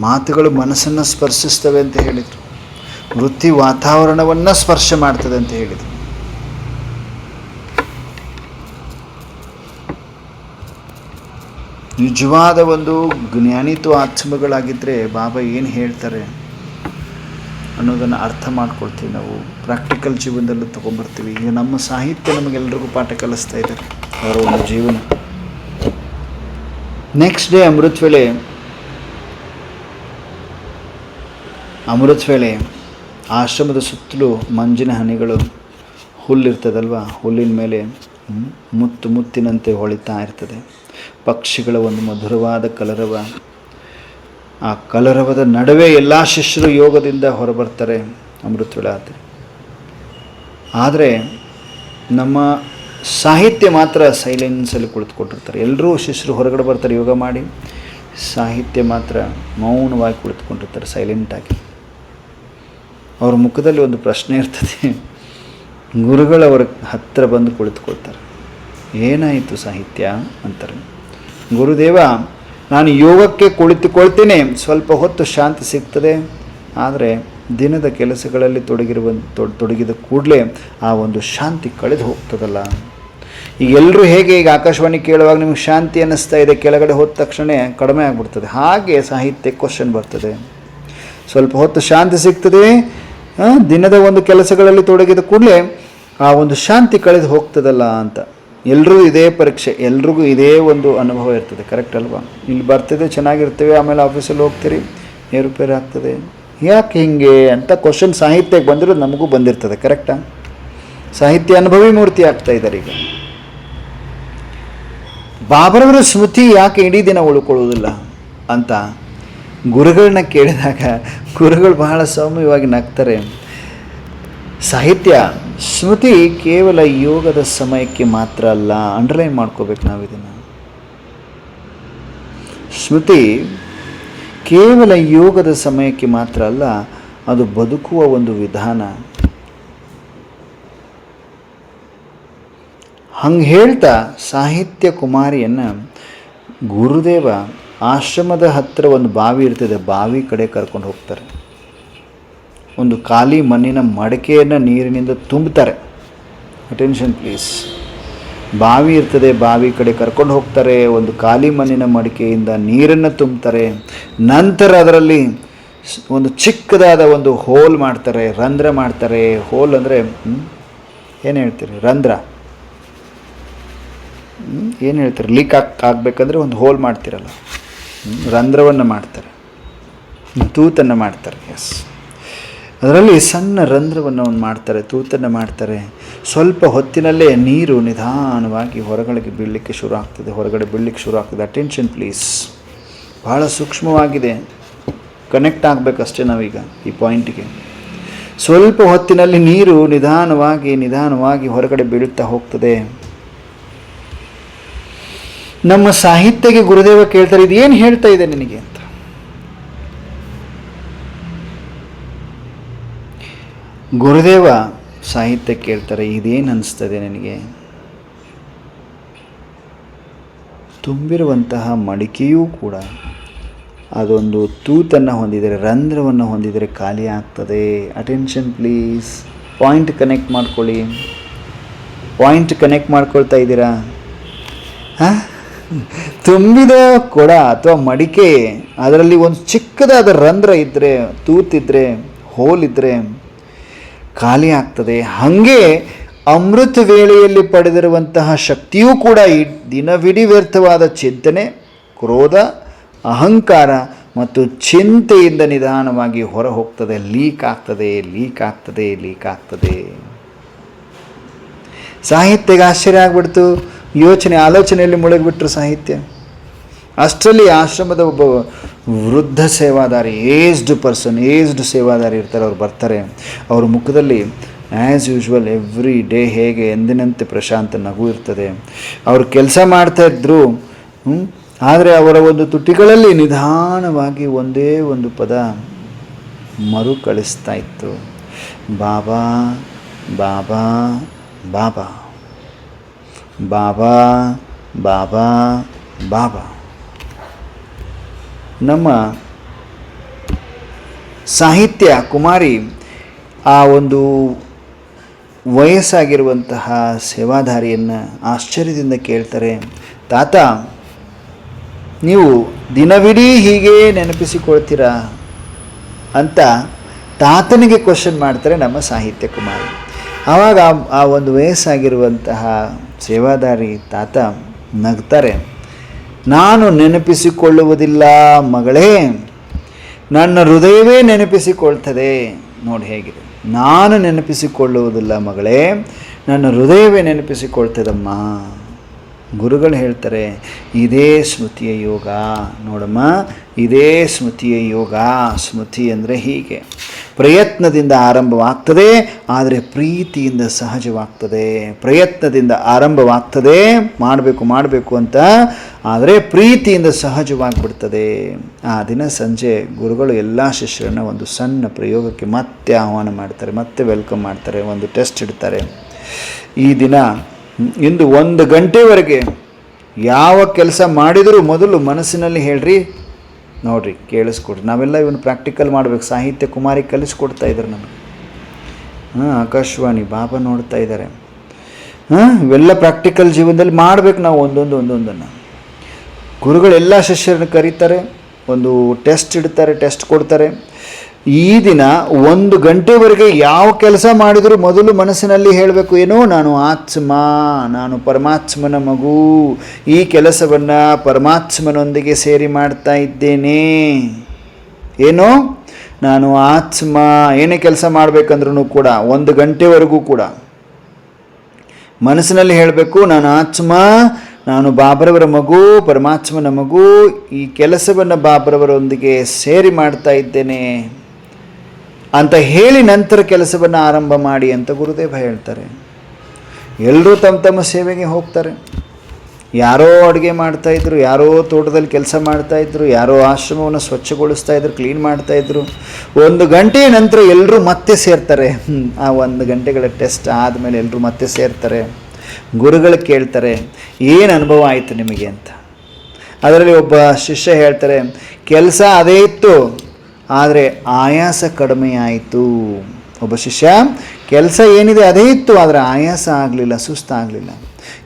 ಮಾತುಗಳು ಮನಸ್ಸನ್ನು ಸ್ಪರ್ಶಿಸ್ತವೆ ಅಂತ ಹೇಳಿದರು, ವೃತ್ತಿ ವಾತಾವರಣವನ್ನು ಸ್ಪರ್ಶ ಮಾಡ್ತದೆ ಅಂತ ಹೇಳಿದರು. ನಿಜವಾದ ಒಂದು ಜ್ಞಾನಿತ್ವ ಆತ್ಮಗಳಾಗಿದ್ದರೆ ಬಾಬಾ ಏನು ಹೇಳ್ತಾರೆ ಅನ್ನೋದನ್ನು ಅರ್ಥ ಮಾಡ್ಕೊಳ್ತೀವಿ ನಾವು. ಪ್ರಾಕ್ಟಿಕಲ್ ಜೀವನದಲ್ಲೂ ತೊಗೊಂಬರ್ತೀವಿ. ಈಗ ನಮ್ಮ ಸಾಹಿತ್ಯ ನಮಗೆಲ್ಲರಿಗೂ ಪಾಠ ಕಲಿಸ್ತಾ ಇದ್ದಾರೆ, ಅವರ ಒಂದು ಜೀವನ. ನೆಕ್ಸ್ಟ್ ಡೇ ಅಮೃತ ವೇಳೆ ಆಶ್ರಮದ ಸುತ್ತಲೂ ಮಂಜಿನ ಹನಿಗಳು, ಹುಲ್ಲಿರ್ತದಲ್ವ, ಹುಲ್ಲಿನ ಮೇಲೆ ಮುತ್ತಿನಂತೆ ಹೊಳಿತಾ ಇರ್ತದೆ. ಪಕ್ಷಿಗಳ ಒಂದು ಮಧುರವಾದ ಕಲರವ, ಆ ಕಲರವದ ನಡುವೆ ಎಲ್ಲ ಶಿಷ್ಯರು ಯೋಗದಿಂದ ಹೊರಬರ್ತಾರೆ ಅಮೃತ ವೇಳೆ ಆದ್ರೆ. ಆದರೆ ನಮ್ಮ ಸಾಹಿತ್ಯ ಮಾತ್ರ ಸೈಲೆನ್ಸಲ್ಲಿ ಕುಳಿತುಕೊಂಡಿರ್ತಾರೆ. ಎಲ್ಲರೂ ಶಿಷ್ಯರು ಹೊರಗಡೆ ಬರ್ತಾರೆ ಯೋಗ ಮಾಡಿ, ಸಾಹಿತ್ಯ ಮಾತ್ರ ಮೌನವಾಗಿ ಕುಳಿತುಕೊಂಡಿರ್ತಾರೆ ಸೈಲೆಂಟಾಗಿ. ಅವ್ರ ಮುಖದಲ್ಲಿ ಒಂದು ಪ್ರಶ್ನೆ ಇರ್ತದೆ. ಗುರುಗಳವರ ಹತ್ತಿರ ಬಂದು ಕುಳಿತುಕೊಳ್ತಾರೆ. ಏನಾಯಿತು ಸಾಹಿತ್ಯ ಅಂತಾರೆ. ಗುರುದೇವ, ನಾನು ಯೋಗಕ್ಕೆ ಕುಳಿತುಕೊಳ್ತೇನೆ, ಸ್ವಲ್ಪ ಹೊತ್ತು ಶಾಂತಿ ಸಿಗ್ತದೆ, ಆದರೆ ದಿನದ ಕೆಲಸಗಳಲ್ಲಿ ತೊಡಗಿದ ಕೂಡಲೇ ಆ ಒಂದು ಶಾಂತಿ ಕಳೆದು ಹೋಗ್ತದಲ್ಲ. ಈಗ ಎಲ್ಲರೂ ಹೇಗೆ ಈಗ ಆಕಾಶವಾಣಿ ಕೇಳುವಾಗ ನಿಮಗೆ ಶಾಂತಿ ಅನ್ನಿಸ್ತಾ ಇದೆ, ಕೆಳಗಡೆ ಹೋದ ತಕ್ಷಣ ಕಡಿಮೆ ಆಗಿಬಿಡ್ತದೆ, ಹಾಗೆ ಸಾಹಿತ್ಯ ಕ್ವಶನ್ ಬರ್ತದೆ. ಸ್ವಲ್ಪ ಹೊತ್ತು ಶಾಂತಿ ಸಿಗ್ತದೆ, ದಿನದ ಒಂದು ಕೆಲಸಗಳಲ್ಲಿ ತೊಡಗಿದ ಕೂಡಲೇ ಆ ಒಂದು ಶಾಂತಿ ಕಳೆದು ಹೋಗ್ತದಲ್ಲ ಅಂತ. ಎಲ್ರಿಗೂ ಇದೇ ಪರೀಕ್ಷೆ, ಎಲ್ರಿಗೂ ಇದೇ ಒಂದು ಅನುಭವ ಇರ್ತದೆ, ಕರೆಕ್ಟ್ ಅಲ್ವಾ? ಇಲ್ಲಿ ಬರ್ತದೆ, ಚೆನ್ನಾಗಿರ್ತೇವೆ, ಆಮೇಲೆ ಆಫೀಸಲ್ಲಿ ಹೋಗ್ತೀರಿ, ಏರುಪೇರು ಆಗ್ತದೆ, ಯಾಕೆ ಹಿಂಗೆ ಅಂತ ಕ್ವಶನ್ ಸಾಹಿತ್ಯಕ್ಕೆ ಬಂದಿರೋದು ನಮಗೂ ಬಂದಿರ್ತದೆ, ಕರೆಕ್ಟಾ? ಸಾಹಿತ್ಯ ಅನುಭವಿ ಮೂರ್ತಿ ಆಗ್ತಾ ಇದ್ದಾರೆ ಈಗ. ಬಾಬರವರ ಸ್ಮೃತಿ ಯಾಕೆ ಇಡೀ ದಿನ ಉಳ್ಕೊಳ್ಳೋದಿಲ್ಲ ಅಂತ ಗುರುಗಳನ್ನ ಕೇಳಿದಾಗ ಗುರುಗಳು ಬಹಳ ಸೌಮ್ಯವಾಗಿ ನಗ್ತಾರೆ. ಸಾಹಿತ್ಯ ಸ್ಮೃತಿ ಕೇವಲ ಯೋಗದ ಸಮಯಕ್ಕೆ ಮಾತ್ರ ಅಲ್ಲ. ಅಂಡರ್ಲೈನ್ ಮಾಡ್ಕೋಬೇಕು ನಾವು ಇದನ್ನು. ಸ್ಮೃತಿ ಕೇವಲ ಯೋಗದ ಸಮಯಕ್ಕೆ ಮಾತ್ರ ಅಲ್ಲ, ಅದು ಬದುಕುವ ಒಂದು ವಿಧಾನ. ಹಂಗೆ ಹೇಳ್ತಾ ಸಾಹಿತ್ಯ ಕುಮಾರಿಯನ್ನು ಗುರುದೇವ ಆಶ್ರಮದ ಹತ್ತಿರ ಒಂದು ಬಾವಿ ಇರ್ತದೆ, ಬಾವಿ ಕಡೆ ಕರ್ಕೊಂಡು ಹೋಗ್ತಾರೆ. ಒಂದು ಖಾಲಿ ಮಣ್ಣಿನ ಮಡಕೆಯನ್ನು ನೀರಿನಿಂದ ತುಂಬುತ್ತಾರೆ. Attention please. ಬಾವಿ ಇರ್ತದೆ, ಬಾವಿ ಕಡೆ ಕರ್ಕೊಂಡು ಹೋಗ್ತಾರೆ, ಒಂದು ಖಾಲಿ ಮಣ್ಣಿನ ಮಡಿಕೆಯಿಂದ ನೀರನ್ನು ತುಂಬ್ತಾರೆ. ನಂತರ ಅದರಲ್ಲಿ ಒಂದು ಚಿಕ್ಕದಾದ ಒಂದು ಹೋಲ್ ಮಾಡ್ತಾರೆ, ರಂಧ್ರ ಮಾಡ್ತಾರೆ. ಹೋಲ್ ಅಂದರೆ ಏನು ಹೇಳ್ತೀರಿ? ರಂಧ್ರ ಏನು ಹೇಳ್ತಾರೆ? ಲೀಕ್ ಆಗಬೇಕಂದ್ರೆ ಒಂದು ಹೋಲ್ ಮಾಡ್ತಿರಲ್ಲ, ರಂಧ್ರವನ್ನು ಮಾಡ್ತಾರೆ, ತೂತನ್ನು ಮಾಡ್ತಾರೆ. ಎಸ್, ಅದರಲ್ಲಿ ಸಣ್ಣ ರಂಧ್ರವನ್ನು ಮಾಡ್ತಾರೆ, ತೂತನ್ನು ಮಾಡ್ತಾರೆ. ಸ್ವಲ್ಪ ಹೊತ್ತಿನಲ್ಲೇ ನೀರು ನಿಧಾನವಾಗಿ ಹೊರಗಡೆ ಬೀಳಲಿಕ್ಕೆ ಶುರು ಆಗ್ತದೆ. Attention please. ಭಾಳ ಸೂಕ್ಷ್ಮವಾಗಿದೆ, ಕನೆಕ್ಟ್ ಆಗಬೇಕಷ್ಟೇ ನಾವೀಗ ಈ ಪಾಯಿಂಟಿಗೆ. ಸ್ವಲ್ಪ ಹೊತ್ತಿನಲ್ಲಿ ನೀರು ನಿಧಾನವಾಗಿ ಹೊರಗಡೆ ಬೀಳುತ್ತಾ ಹೋಗ್ತದೆ. ನಮ್ಮ ಸಾಹಿತ್ಯಕ್ಕೆ ಗುರುದೇವ ಕೇಳ್ತಾರೆ, ಇದು ಏನು ಹೇಳ್ತಾ ಇದೆ ನಿನಗೆ ಅಂತ. ಗುರುದೇವ ಸಾಹಿತ್ಯ ಕೇಳ್ತಾರೆ, ಇದೇನು ಅನಿಸ್ತದೆ ನನಗೆ? ತುಂಬಿರುವಂತಹ ಮಡಿಕೆಯೂ ಕೂಡ ಅದೊಂದು ತೂತನ್ನು ಹೊಂದಿದರೆ, ರಂಧ್ರವನ್ನು ಹೊಂದಿದರೆ ಖಾಲಿ ಆಗ್ತದೆ. Attention please. ಪಾಯಿಂಟ್ ಕನೆಕ್ಟ್ ಮಾಡ್ಕೊಳ್ಳಿ. ಪಾಯಿಂಟ್ ಕನೆಕ್ಟ್ ಮಾಡ್ಕೊಳ್ತಾ ಇದ್ದೀರಾ? ತುಂಬಿದ ಕೊಡ ಅಥವಾ ಮಡಿಕೆ, ಅದರಲ್ಲಿ ಒಂದು ಚಿಕ್ಕದಾದ ರಂಧ್ರ ಇದ್ದರೆ, ತೂತಿದ್ರೆ, ಹೋಲಿದ್ರೆ ಖಾಲಿ ಆಗ್ತದೆ. ಹಾಗೆ ಅಮೃತ ವೇಳೆಯಲ್ಲಿ ಪಡೆದಿರುವಂತಹ ಶಕ್ತಿಯೂ ಕೂಡ ಈ ದಿನವಿಡೀ ವ್ಯರ್ಥವಾದ ಚಿಂತನೆ, ಕ್ರೋಧ, ಅಹಂಕಾರ ಮತ್ತು ಚಿಂತೆಯಿಂದ ನಿಧಾನವಾಗಿ ಹೊರ ಹೋಗ್ತದೆ, ಲೀಕ್ ಆಗ್ತದೆ. ಸಾಹಿತ್ಯಗೆ ಆಶ್ಚರ್ಯ ಆಗ್ಬಿಡ್ತು. ಆಲೋಚನೆಯಲ್ಲಿ ಮುಳುಗಿಬಿಟ್ರು ಸಾಹಿತ್ಯ. ಅಷ್ಟರಲ್ಲಿ ಆಶ್ರಮದ ಒಬ್ಬ ವೃದ್ಧ ಸೇವಾದಾರಿ, ಏಜ್ಡ್ ಸೇವಾದಾರಿ ಇರ್ತಾರೆ. ಅವ್ರು ಬರ್ತಾರೆ. ಅವ್ರ ಮುಖದಲ್ಲಿ ಆ್ಯಸ್ ಯೂಶ್ವಲ್ ಎವ್ರಿ ಡೇ ಹೇಗೆ ಎಂದಿನಂತೆ ಪ್ರಶಾಂತ ನಗು ಇರ್ತದೆ. ಅವರು ಕೆಲಸ ಮಾಡ್ತಾಯಿದ್ರು, ಆದರೆ ಅವರ ಒಂದು ತುಟಿಗಳಲ್ಲಿ ನಿಧಾನವಾಗಿ ಒಂದೇ ಒಂದು ಪದ ಮರುಕಳಿಸ್ತಾ ಇತ್ತು. ಬಾಬಾ ಬಾಬಾ ಬಾಬಾ ಬಾಬಾ ಬಾಬಾ ಬಾಬಾ. ನಮ್ಮ ಸಾಹಿತ್ಯ ಕುಮಾರಿ ಆ ಒಂದು ವಯಸ್ಸಾಗಿರುವಂತಹ ಸೇವಾಧಾರಿಯನ್ನು ಆಶ್ಚರ್ಯದಿಂದ ಕೇಳ್ತಾರೆ, ತಾತ ನೀವು ದಿನವಿಡೀ ಹೀಗೆ ನೆನಪಿಸಿಕೊಳ್ತೀರಾ ಅಂತ ತಾತನಿಗೆ ಕ್ವಶನ್ ಮಾಡ್ತಾರೆ ನಮ್ಮ ಸಾಹಿತ್ಯ ಕುಮಾರಿ. ಆವಾಗ ಆ ಒಂದು ವಯಸ್ಸಾಗಿರುವಂತಹ ಸೇವಾದಾರಿ ತಾತ ನಗ್ತಾರೆ. ನಾನು ನೆನಪಿಸಿಕೊಳ್ಳುವುದಿಲ್ಲ ಮಗಳೇ, ನನ್ನ ಹೃದಯವೇ ನೆನಪಿಸಿಕೊಳ್ತದೆ. ನೋಡಿ ಹೇಗಿದೆ, ನಾನು ನೆನಪಿಸಿಕೊಳ್ಳುವುದಿಲ್ಲ ಮಗಳೇ, ನನ್ನ ಹೃದಯವೇ ನೆನಪಿಸಿಕೊಳ್ತದಮ್ಮ. ಗುರುಗಳು ಹೇಳ್ತಾರೆ, ಇದೇ ಸ್ಮೃತಿಯ ಯೋಗ. ನೋಡಮ್ಮ, ಇದೇ ಸ್ಮೃತಿಯ ಯೋಗ. ಸ್ಮೃತಿ ಅಂದರೆ ಹೀಗೆ, ಪ್ರಯತ್ನದಿಂದ ಆರಂಭವಾಗ್ತದೆ, ಆದರೆ ಪ್ರೀತಿಯಿಂದ ಸಹಜವಾಗ್ತದೆ. ಪ್ರಯತ್ನದಿಂದ ಆರಂಭವಾಗ್ತದೆ, ಮಾಡಬೇಕು ಅಂತ, ಆದರೆ ಪ್ರೀತಿಯಿಂದ ಸಹಜವಾಗಿಬಿಡ್ತದೆ. ಆ ದಿನ ಸಂಜೆ ಗುರುಗಳು ಎಲ್ಲ ಶಿಷ್ಯರನ್ನು ಒಂದು ಸಣ್ಣ ಪ್ರಯೋಗಕ್ಕೆ ಮತ್ತೆ ಆಹ್ವಾನ ಮಾಡ್ತಾರೆ, ಮತ್ತೆ ವೆಲ್ಕಮ್ ಮಾಡ್ತಾರೆ, ಒಂದು ಟೆಸ್ಟ್ ಇಡ್ತಾರೆ. ಈ ದಿನ ಇಂದು 1 ಗಂಟೆವರೆಗೆ ಯಾವ ಕೆಲಸ ಮಾಡಿದರೂ ಮೊದಲು ಮನಸ್ಸಿನಲ್ಲಿ ಹೇಳ್ರಿ. ನೋಡಿರಿ, ಕೇಳಿಸ್ಕೊಡ್ರಿ. ನಾವೆಲ್ಲ ಇವನು ಪ್ರಾಕ್ಟಿಕಲ್ ಮಾಡಬೇಕು. ಸಾಹಿತ್ಯ ಕುಮಾರಿ ಕಲಿಸ್ಕೊಡ್ತಾ ಇದ್ದಾರೆ ನಮಗೆ. ಆಕಾಶವಾಣಿ ಬಾಬಾ ನೋಡ್ತಾ ಇದ್ದಾರೆ. ಇವೆಲ್ಲ ಪ್ರಾಕ್ಟಿಕಲ್ ಜೀವನದಲ್ಲಿ ಮಾಡಬೇಕು ನಾವು ಒಂದೊಂದನ್ನು. ಗುರುಗಳೆಲ್ಲ ಶಿಷ್ಯರನ್ನು ಕರೀತಾರೆ, ಒಂದು ಟೆಸ್ಟ್ ಇಡ್ತಾರೆ, ಟೆಸ್ಟ್ ಕೊಡ್ತಾರೆ. ಈ ದಿನ 1 ಗಂಟೆವರೆಗೆ ಯಾವ ಕೆಲಸ ಮಾಡಿದರೂ ಮೊದಲು ಮನಸ್ಸಿನಲ್ಲಿ ಹೇಳಬೇಕು, ಏನೋ ನಾನು ಆತ್ಮ, ನಾನು ಪರಮಾತ್ಮನ ಮಗು, ಈ ಕೆಲಸವನ್ನು ಪರಮಾತ್ಮನೊಂದಿಗೆ ಸೇರಿ ಮಾಡ್ತಾ ಇದ್ದೇನೆ. ಏನೋ ನಾನು ಆತ್ಮ. ಏನೇ ಕೆಲಸ ಮಾಡಬೇಕಂದ್ರೂ ಕೂಡ 1 ಗಂಟೆವರೆಗೂ ಕೂಡ ಮನಸ್ಸಿನಲ್ಲಿ ಹೇಳಬೇಕು, ನಾನು ಆತ್ಮ, ನಾನು ಬಾಬರವರ ಮಗು, ಪರಮಾತ್ಮನ ಮಗು, ಈ ಕೆಲಸವನ್ನು ಬಾಬರವರೊಂದಿಗೆ ಸೇರಿ ಮಾಡ್ತಾ ಇದ್ದೇನೆ ಅಂತ ಹೇಳಿ ನಂತರ ಕೆಲಸವನ್ನು ಆರಂಭ ಮಾಡಿ ಅಂತ ಗುರುದೇವ ಹೇಳ್ತಾರೆ. ಎಲ್ಲರೂ ತಮ್ಮ ತಮ್ಮ ಸೇವೆಗೆ ಹೋಗ್ತಾರೆ. ಯಾರೋ ಅಡುಗೆ ಮಾಡ್ತಾಯಿದ್ರು, ಯಾರೋ ತೋಟದಲ್ಲಿ ಕೆಲಸ ಮಾಡ್ತಾಯಿದ್ರು, ಯಾರೋ ಆಶ್ರಮವನ್ನು ಸ್ವಚ್ಛಗೊಳಿಸ್ತಾ ಇದ್ರು, ಕ್ಲೀನ್ ಮಾಡ್ತಾಯಿದ್ರು. 1 ಗಂಟೆಯ ನಂತರ ಎಲ್ಲರೂ ಮತ್ತೆ ಸೇರ್ತಾರೆ. ಆ 1 ಗಂಟೆಗಳ ಟೆಸ್ಟ್ ಆದಮೇಲೆ ಎಲ್ಲರೂ ಮತ್ತೆ ಸೇರ್ತಾರೆ. ಗುರುಗಳು ಕೇಳ್ತಾರೆ, ಏನು ಅನುಭವ ಆಯಿತು ನಿಮಗೆ ಅಂತ. ಅದರಲ್ಲಿ ಒಬ್ಬ ಶಿಷ್ಯ ಹೇಳ್ತಾರೆ, ಕೆಲಸ ಅದೇ ಇತ್ತು, ಆದರೆ ಆಯಾಸ ಕಡಿಮೆ ಆಯಿತು. ಒಬ್ಬ ಶಿಷ್ಯ, ಕೆಲಸ ಏನಿದೆ ಅದೇ ಇತ್ತು, ಆದರೆ ಆಯಾಸ ಆಗಲಿಲ್ಲ, ಸುಸ್ತಾಗಲಿಲ್ಲ.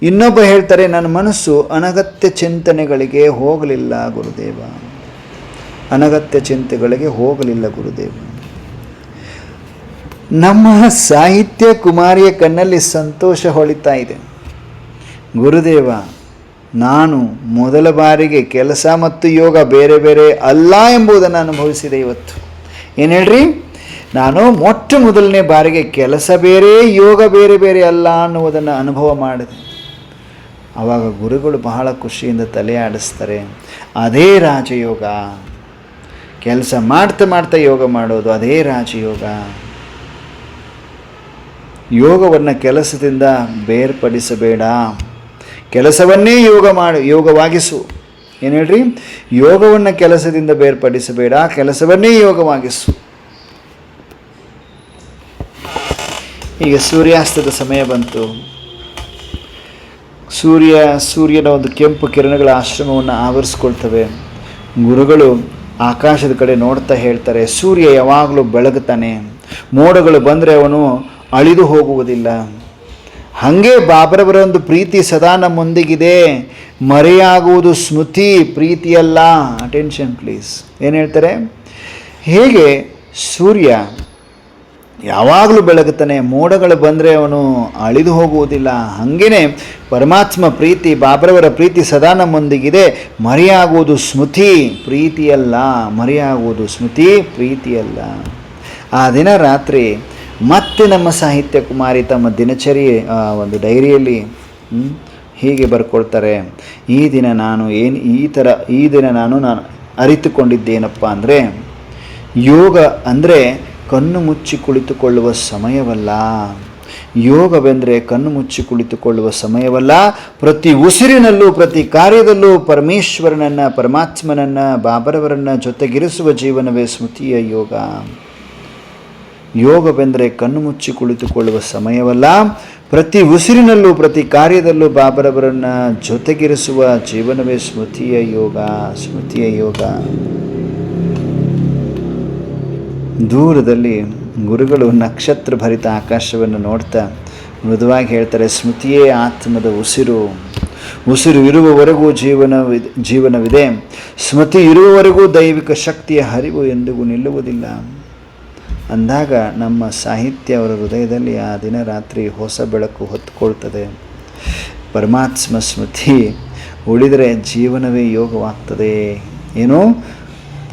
ಇನ್ನೊಬ್ಬ ಹೇಳ್ತಾರೆ, ನನ್ನ ಮನಸ್ಸು ಅನಗತ್ಯ ಚಿಂತನೆಗಳಿಗೆ ಹೋಗಲಿಲ್ಲ ಗುರುದೇವ, ಅನಗತ್ಯ ಚಿಂತೆಗಳಿಗೆ ಹೋಗಲಿಲ್ಲ ಗುರುದೇವ. ನಮ್ಮ ಸಾಹಿತ್ಯ ಕುಮಾರಿಯ ಕಣ್ಣಲ್ಲಿ ಸಂತೋಷ ಹೊಳಿತಾ ಇದೆ. ಗುರುದೇವ, ನಾನು ಮೊದಲ ಬಾರಿಗೆ ಕೆಲಸ ಮತ್ತು ಯೋಗ ಬೇರೆ ಬೇರೆ ಅಲ್ಲ ಎಂಬುದನ್ನು ಅನುಭವಿಸಿದೆ ಇವತ್ತು. ಏನು ಹೇಳ್ರಿ, ನಾನು ಮೊಟ್ಟ ಮೊದಲನೇ ಬಾರಿಗೆ ಕೆಲಸ ಬೇರೆ, ಯೋಗ ಬೇರೆ ಬೇರೆ ಅಲ್ಲ ಅನ್ನುವುದನ್ನು ಅನುಭವ ಮಾಡಿದೆ. ಆವಾಗ ಗುರುಗಳು ಬಹಳ ಖುಷಿಯಿಂದ ತಲೆ ಆಡಿಸ್ತಾರೆ. ಅದೇ ರಾಜಯೋಗ. ಕೆಲಸ ಮಾಡ್ತಾ ಮಾಡ್ತಾ ಯೋಗ ಮಾಡೋದು, ಅದೇ ರಾಜಯೋಗ. ಯೋಗವನ್ನು ಕೆಲಸದಿಂದ ಬೇರ್ಪಡಿಸಬೇಡ, ಕೆಲಸವನ್ನೇ ಯೋಗವಾಗಿಸು. ಏನು ಹೇಳ್ರಿ, ಯೋಗವನ್ನು ಕೆಲಸದಿಂದ ಬೇರ್ಪಡಿಸಬೇಡ, ಕೆಲಸವನ್ನೇ ಯೋಗವಾಗಿಸು. ಈಗ ಸೂರ್ಯಾಸ್ತದ ಸಮಯ ಬಂತು. ಸೂರ್ಯನ ಒಂದು ಕೆಂಪು ಕಿರಣಗಳ ಆಶ್ರಮವನ್ನು ಆವರಿಸ್ಕೊಳ್ತವೆ. ಗುರುಗಳು ಆಕಾಶದ ಕಡೆ ನೋಡ್ತಾ ಹೇಳ್ತಾರೆ, ಸೂರ್ಯ ಯಾವಾಗಲೂ ಬೆಳಗುತ್ತಾನೆ, ಮೋಡಗಳು ಬಂದರೆ ಅವನು ಅಳಿದು ಹೋಗುವುದಿಲ್ಲ. ಹಾಗೆ ಬಾಬರವರ ಒಂದು ಪ್ರೀತಿ ಸದಾ ನಮ್ಮೊಂದಿಗಿದೆ, ಮರೆಯಾಗುವುದು ಸ್ಮೃತಿ, ಪ್ರೀತಿಯಲ್ಲ. Attention please. ಏನು ಹೇಳ್ತಾರೆ, ಹೇಗೆ ಸೂರ್ಯ ಯಾವಾಗಲೂ ಬೆಳಗುತ್ತಾನೆ, ಮೋಡಗಳು ಬಂದರೆ ಅವನು ಅಳಿದು ಹೋಗುವುದಿಲ್ಲ, ಹಾಗೇ ಪರಮಾತ್ಮ ಪ್ರೀತಿ, ಬಾಬರವರ ಪ್ರೀತಿ ಸದಾ ನಮ್ಮೊಂದಿಗಿದೆ, ಮರೆಯಾಗುವುದು ಸ್ಮೃತಿ, ಪ್ರೀತಿಯಲ್ಲ. ಮರೆಯಾಗುವುದು ಸ್ಮೃತಿ, ಪ್ರೀತಿಯಲ್ಲ. ಆ ದಿನ ರಾತ್ರಿ ಮತ್ತೆ ನಮ್ಮ ಸಾಹಿತ್ಯ ಕುಮಾರಿ ತಮ್ಮ ದಿನಚರಿ ಒಂದು ಡೈರಿಯಲ್ಲಿ ಹೀಗೆ ಬರ್ಕೊಳ್ತಾರೆ, ಈ ದಿನ ನಾನು ಅರಿತುಕೊಂಡಿದ್ದೇನಪ್ಪ ಅಂದರೆ, ಯೋಗ ಅಂದರೆ ಕಣ್ಣು ಮುಚ್ಚಿ ಕುಳಿತುಕೊಳ್ಳುವ ಸಮಯವಲ್ಲ. ಯೋಗವೆಂದರೆ ಕಣ್ಣು ಮುಚ್ಚಿ ಕುಳಿತುಕೊಳ್ಳುವ ಸಮಯವಲ್ಲ. ಪ್ರತಿ ಉಸಿರಿನಲ್ಲೂ, ಪ್ರತಿ ಕಾರ್ಯದಲ್ಲೂ ಪರಮೇಶ್ವರನನ್ನು, ಪರಮಾತ್ಮನನ್ನು, ಬಾಬರವರನ್ನು ಜೊತೆಗಿರಿಸುವ ಜೀವನವೇ ಸ್ಮೃತಿಯ ಯೋಗ. ಯೋಗವೆಂದರೆ ಕಣ್ಣು ಮುಚ್ಚಿ ಕುಳಿತುಕೊಳ್ಳುವ ಸಮಯವಲ್ಲ. ಪ್ರತಿ ಉಸಿರಿನಲ್ಲೂ, ಪ್ರತಿ ಕಾರ್ಯದಲ್ಲೂ ಬಾಬರವರನ್ನು ಜೊತೆಗಿರಿಸುವ ಜೀವನವೇ ಸ್ಮೃತಿಯ ಯೋಗ. ಸ್ಮೃತಿಯ ಯೋಗ. ದೂರದಲ್ಲಿ ಗುರುಗಳು ನಕ್ಷತ್ರ ಭರಿತ ಆಕಾಶವನ್ನು ನೋಡ್ತಾ ಮೃದುವಾಗಿ ಹೇಳ್ತಾರೆ, ಸ್ಮೃತಿಯೇ ಆತ್ಮದ ಉಸಿರು. ಉಸಿರು ಇರುವವರೆಗೂ ಜೀವನವಿದೆ. ಸ್ಮೃತಿ ಇರುವವರೆಗೂ ದೈವಿಕ ಶಕ್ತಿಯ ಹರಿವು ಎಂದಿಗೂ ನಿಲ್ಲುವುದಿಲ್ಲ. ಅಂದಾಗ ನಮ್ಮ ಸಾಹಿತ್ಯ ಅವರ ಹೃದಯದಲ್ಲಿ ಆ ದಿನ ರಾತ್ರಿ ಹೊಸ ಬೆಳಕು ಹೊತ್ತುಕೊಳ್ತದೆ. ಪರಮಾತ್ಮ ಸ್ಮೃತಿ ಉಳಿದರೆ ಜೀವನವೇ ಯೋಗವಾಗ್ತದೆ. ಏನೋ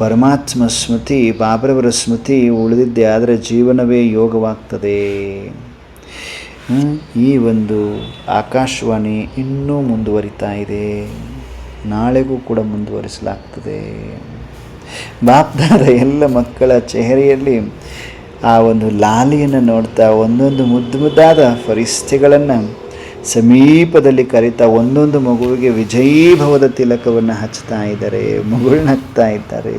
ಪರಮಾತ್ಮ ಸ್ಮೃತಿ, ಬಾಬರವರ ಸ್ಮೃತಿ ಉಳಿದಿದ್ದೆ ಆದರೆ ಜೀವನವೇ ಯೋಗವಾಗ್ತದೆ. ಈ ಒಂದು ಆಕಾಶವಾಣಿ ಇನ್ನೂ ಮುಂದುವರಿತಾ ಇದೆ, ನಾಳೆಗೂ ಕೂಡ ಮುಂದುವರಿಸಲಾಗ್ತದೆ. ಬಾಪ್ದಾದ ಎಲ್ಲ ಮಕ್ಕಳ ಚೆಹರೆಯಲ್ಲಿ ಆ ಒಂದು ಲಾಲಿಯನ್ನು ನೋಡ್ತಾ ಒಂದೊಂದು ಮುದ್ದು ಮುದ್ದಾದ ಫರಿಸ್ತೆಗಳನ್ನು ಸಮೀಪದಲ್ಲಿ ಕರೀತಾ ಒಂದೊಂದು ಮಗುವಿಗೆ ವಿಜಯೀಭವದ ತಿಲಕವನ್ನು ಹಚ್ತಾ ಇದ್ದಾರೆ, ಮಗುಳ್ನಗ್ತಾ ಇದ್ದಾರೆ.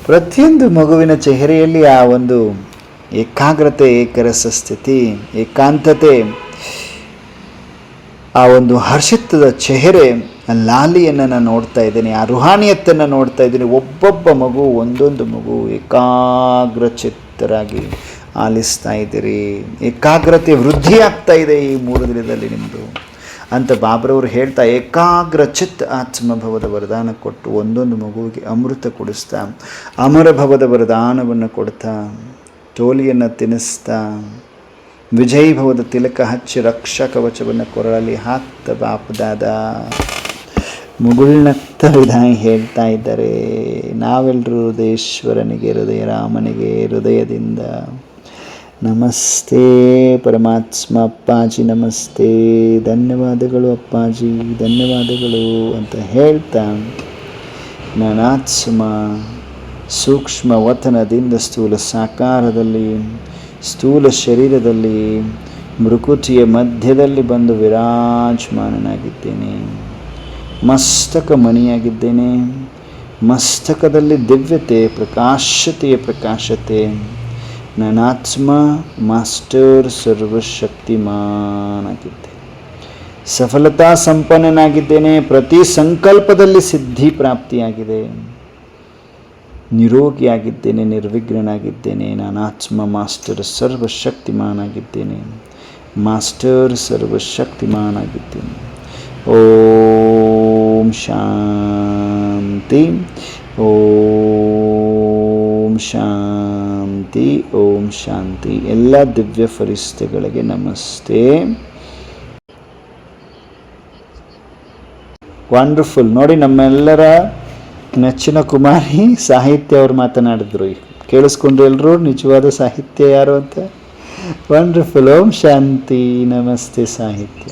ಪ್ರತಿಯೊಂದು ಮಗುವಿನ ಚೆಹರೆಯಲ್ಲಿ ಆ ಒಂದು ಏಕಾಗ್ರತೆ, ಏಕರಸ ಸ್ಥಿತಿ, ಏಕಾಂತತೆ, ಆ ಒಂದು ಹರ್ಷಿತದ ಚೆಹರೆ, ಲಾಲಿಯನ್ನು ನಾನು ನೋಡ್ತಾ ಇದ್ದೀನಿ, ಆ ರುಹಾನಿಯತ್ತನ್ನು ನೋಡ್ತಾ ಇದ್ದೀನಿ. ಒಬ್ಬೊಬ್ಬ ಮಗು, ಒಂದೊಂದು ಮಗು ಏಕಾಗ್ರ ಚಿತ್ತರಾಗಿ ಆಲಿಸ್ತಾ ಇದ್ದೀರಿ. ಏಕಾಗ್ರತೆ ವೃದ್ಧಿ ಆಗ್ತಾ ಇದೆ ಈ 3 ದಿನದಲ್ಲಿ ನಿಮ್ಮದು ಅಂತ ಬಾಬ್ರವರು ಹೇಳ್ತಾ ಏಕಾಗ್ರ ಚಿತ್ ಆತ್ಮಭವದ ವರದಾನ ಕೊಟ್ಟು ಒಂದೊಂದು ಮಗುವಿಗೆ ಅಮೃತ ಕುಡಿಸ್ತಾ, ಅಮರಭವದ ವರದಾನವನ್ನು ಕೊಡ್ತಾ, ಟೋಲಿಯನ್ನು ತಿನ್ನಿಸ್ತಾ, ವಿಜಯೀಭವದ ತಿಲಕ ಹಚ್ಚಿ ರಕ್ಷಾ ಕವಚವನ್ನು ಕೊರಳಲ್ಲಿ ಹಾಕ್ತ ಬಾಪದಾದ ಮುಗುಳ್ನಕ್ತ ವಿಧಾನ ಹೇಳ್ತಾ ಇದ್ದಾರೆ. ನಾವೆಲ್ಲರೂ ಹೃದಯೇಶ್ವರನಿಗೆ, ಹೃದಯ ರಾಮನಿಗೆ ಹೃದಯದಿಂದ ನಮಸ್ತೆ ಪರಮಾತ್ಮ ಅಪ್ಪಾಜಿ, ನಮಸ್ತೆ, ಧನ್ಯವಾದಗಳು ಅಪ್ಪಾಜಿ, ಧನ್ಯವಾದಗಳು ಅಂತ ಹೇಳ್ತಾ ನಾನಾತ್ಮ ಸೂಕ್ಷ್ಮ ವತನದಿಂದ ಸ್ಥೂಲ ಸಾಕಾರದಲ್ಲಿ, ಸ್ಥೂಲ ಶರೀರದಲ್ಲಿ, ಮೃಕುಟಿಯ ಮಧ್ಯದಲ್ಲಿ ಬಂದು ವಿರಾಜಮಾನನಾಗಿದ್ದೇನೆ. ಮಸ್ತಕ ಮಣಿಯಾಗಿದ್ದೇನೆ. ಮಸ್ತಕದಲ್ಲಿ ದಿವ್ಯತೆ, ಪ್ರಕಾಶತೆಯ ಪ್ರಕಾಶತೆ. ನಾನಾತ್ಮ ಮಾಸ್ಟರ್ ಸರ್ವಶಕ್ತಿಮಾನಾಗಿದ್ದೆ. ಸಫಲತಾ ಸಂಪನ್ನನಾಗಿದ್ದೇನೆ. ಪ್ರತಿ ಸಂಕಲ್ಪದಲ್ಲಿ ಸಿದ್ಧಿ ಪ್ರಾಪ್ತಿಯಾಗಿದೆ. ನಿರೋಗಿಯಾಗಿದ್ದೇನೆ, ನಿರ್ವಿಘ್ನನಾಗಿದ್ದೇನೆ. ನಾನಾತ್ಮ ಮಾಸ್ಟರ್ ಸರ್ವಶಕ್ತಿಮಾನಾಗಿದ್ದೇನೆ. ಮಾಸ್ಟರ್ ಸರ್ವಶಕ್ತಿಮಾನಾಗಿದ್ದೇನೆ. ಓಂ ಶಾಂತಿ, ಓಂ ಶಾಂತಿ, ಓಂ ಶಾಂತಿ. ಎಲ್ಲ ದಿವ್ಯ ಫರಿಸ್ತೆಗಳಿಗೆ ನಮಸ್ತೆ. ವಂಡರ್ಫುಲ್. ನೋಡಿ, ನಮ್ಮೆಲ್ಲರ ನೆಚ್ಚಿನ ಕುಮಾರಿ ಸಾಹಿತ್ಯ ಅವರು ಮಾತನಾಡಿದ್ರು. ಕೇಳಿಸ್ಕೊಂಡ್ರು ಎಲ್ಲರೂ ನಿಜವಾದ ಸಾಹಿತ್ಯ ಯಾರು ಅಂತ. ವಂಡರ್ಫುಲ್. ಓಂ ಶಾಂತಿ. ನಮಸ್ತೆ ಸಾಹಿತ್ಯ.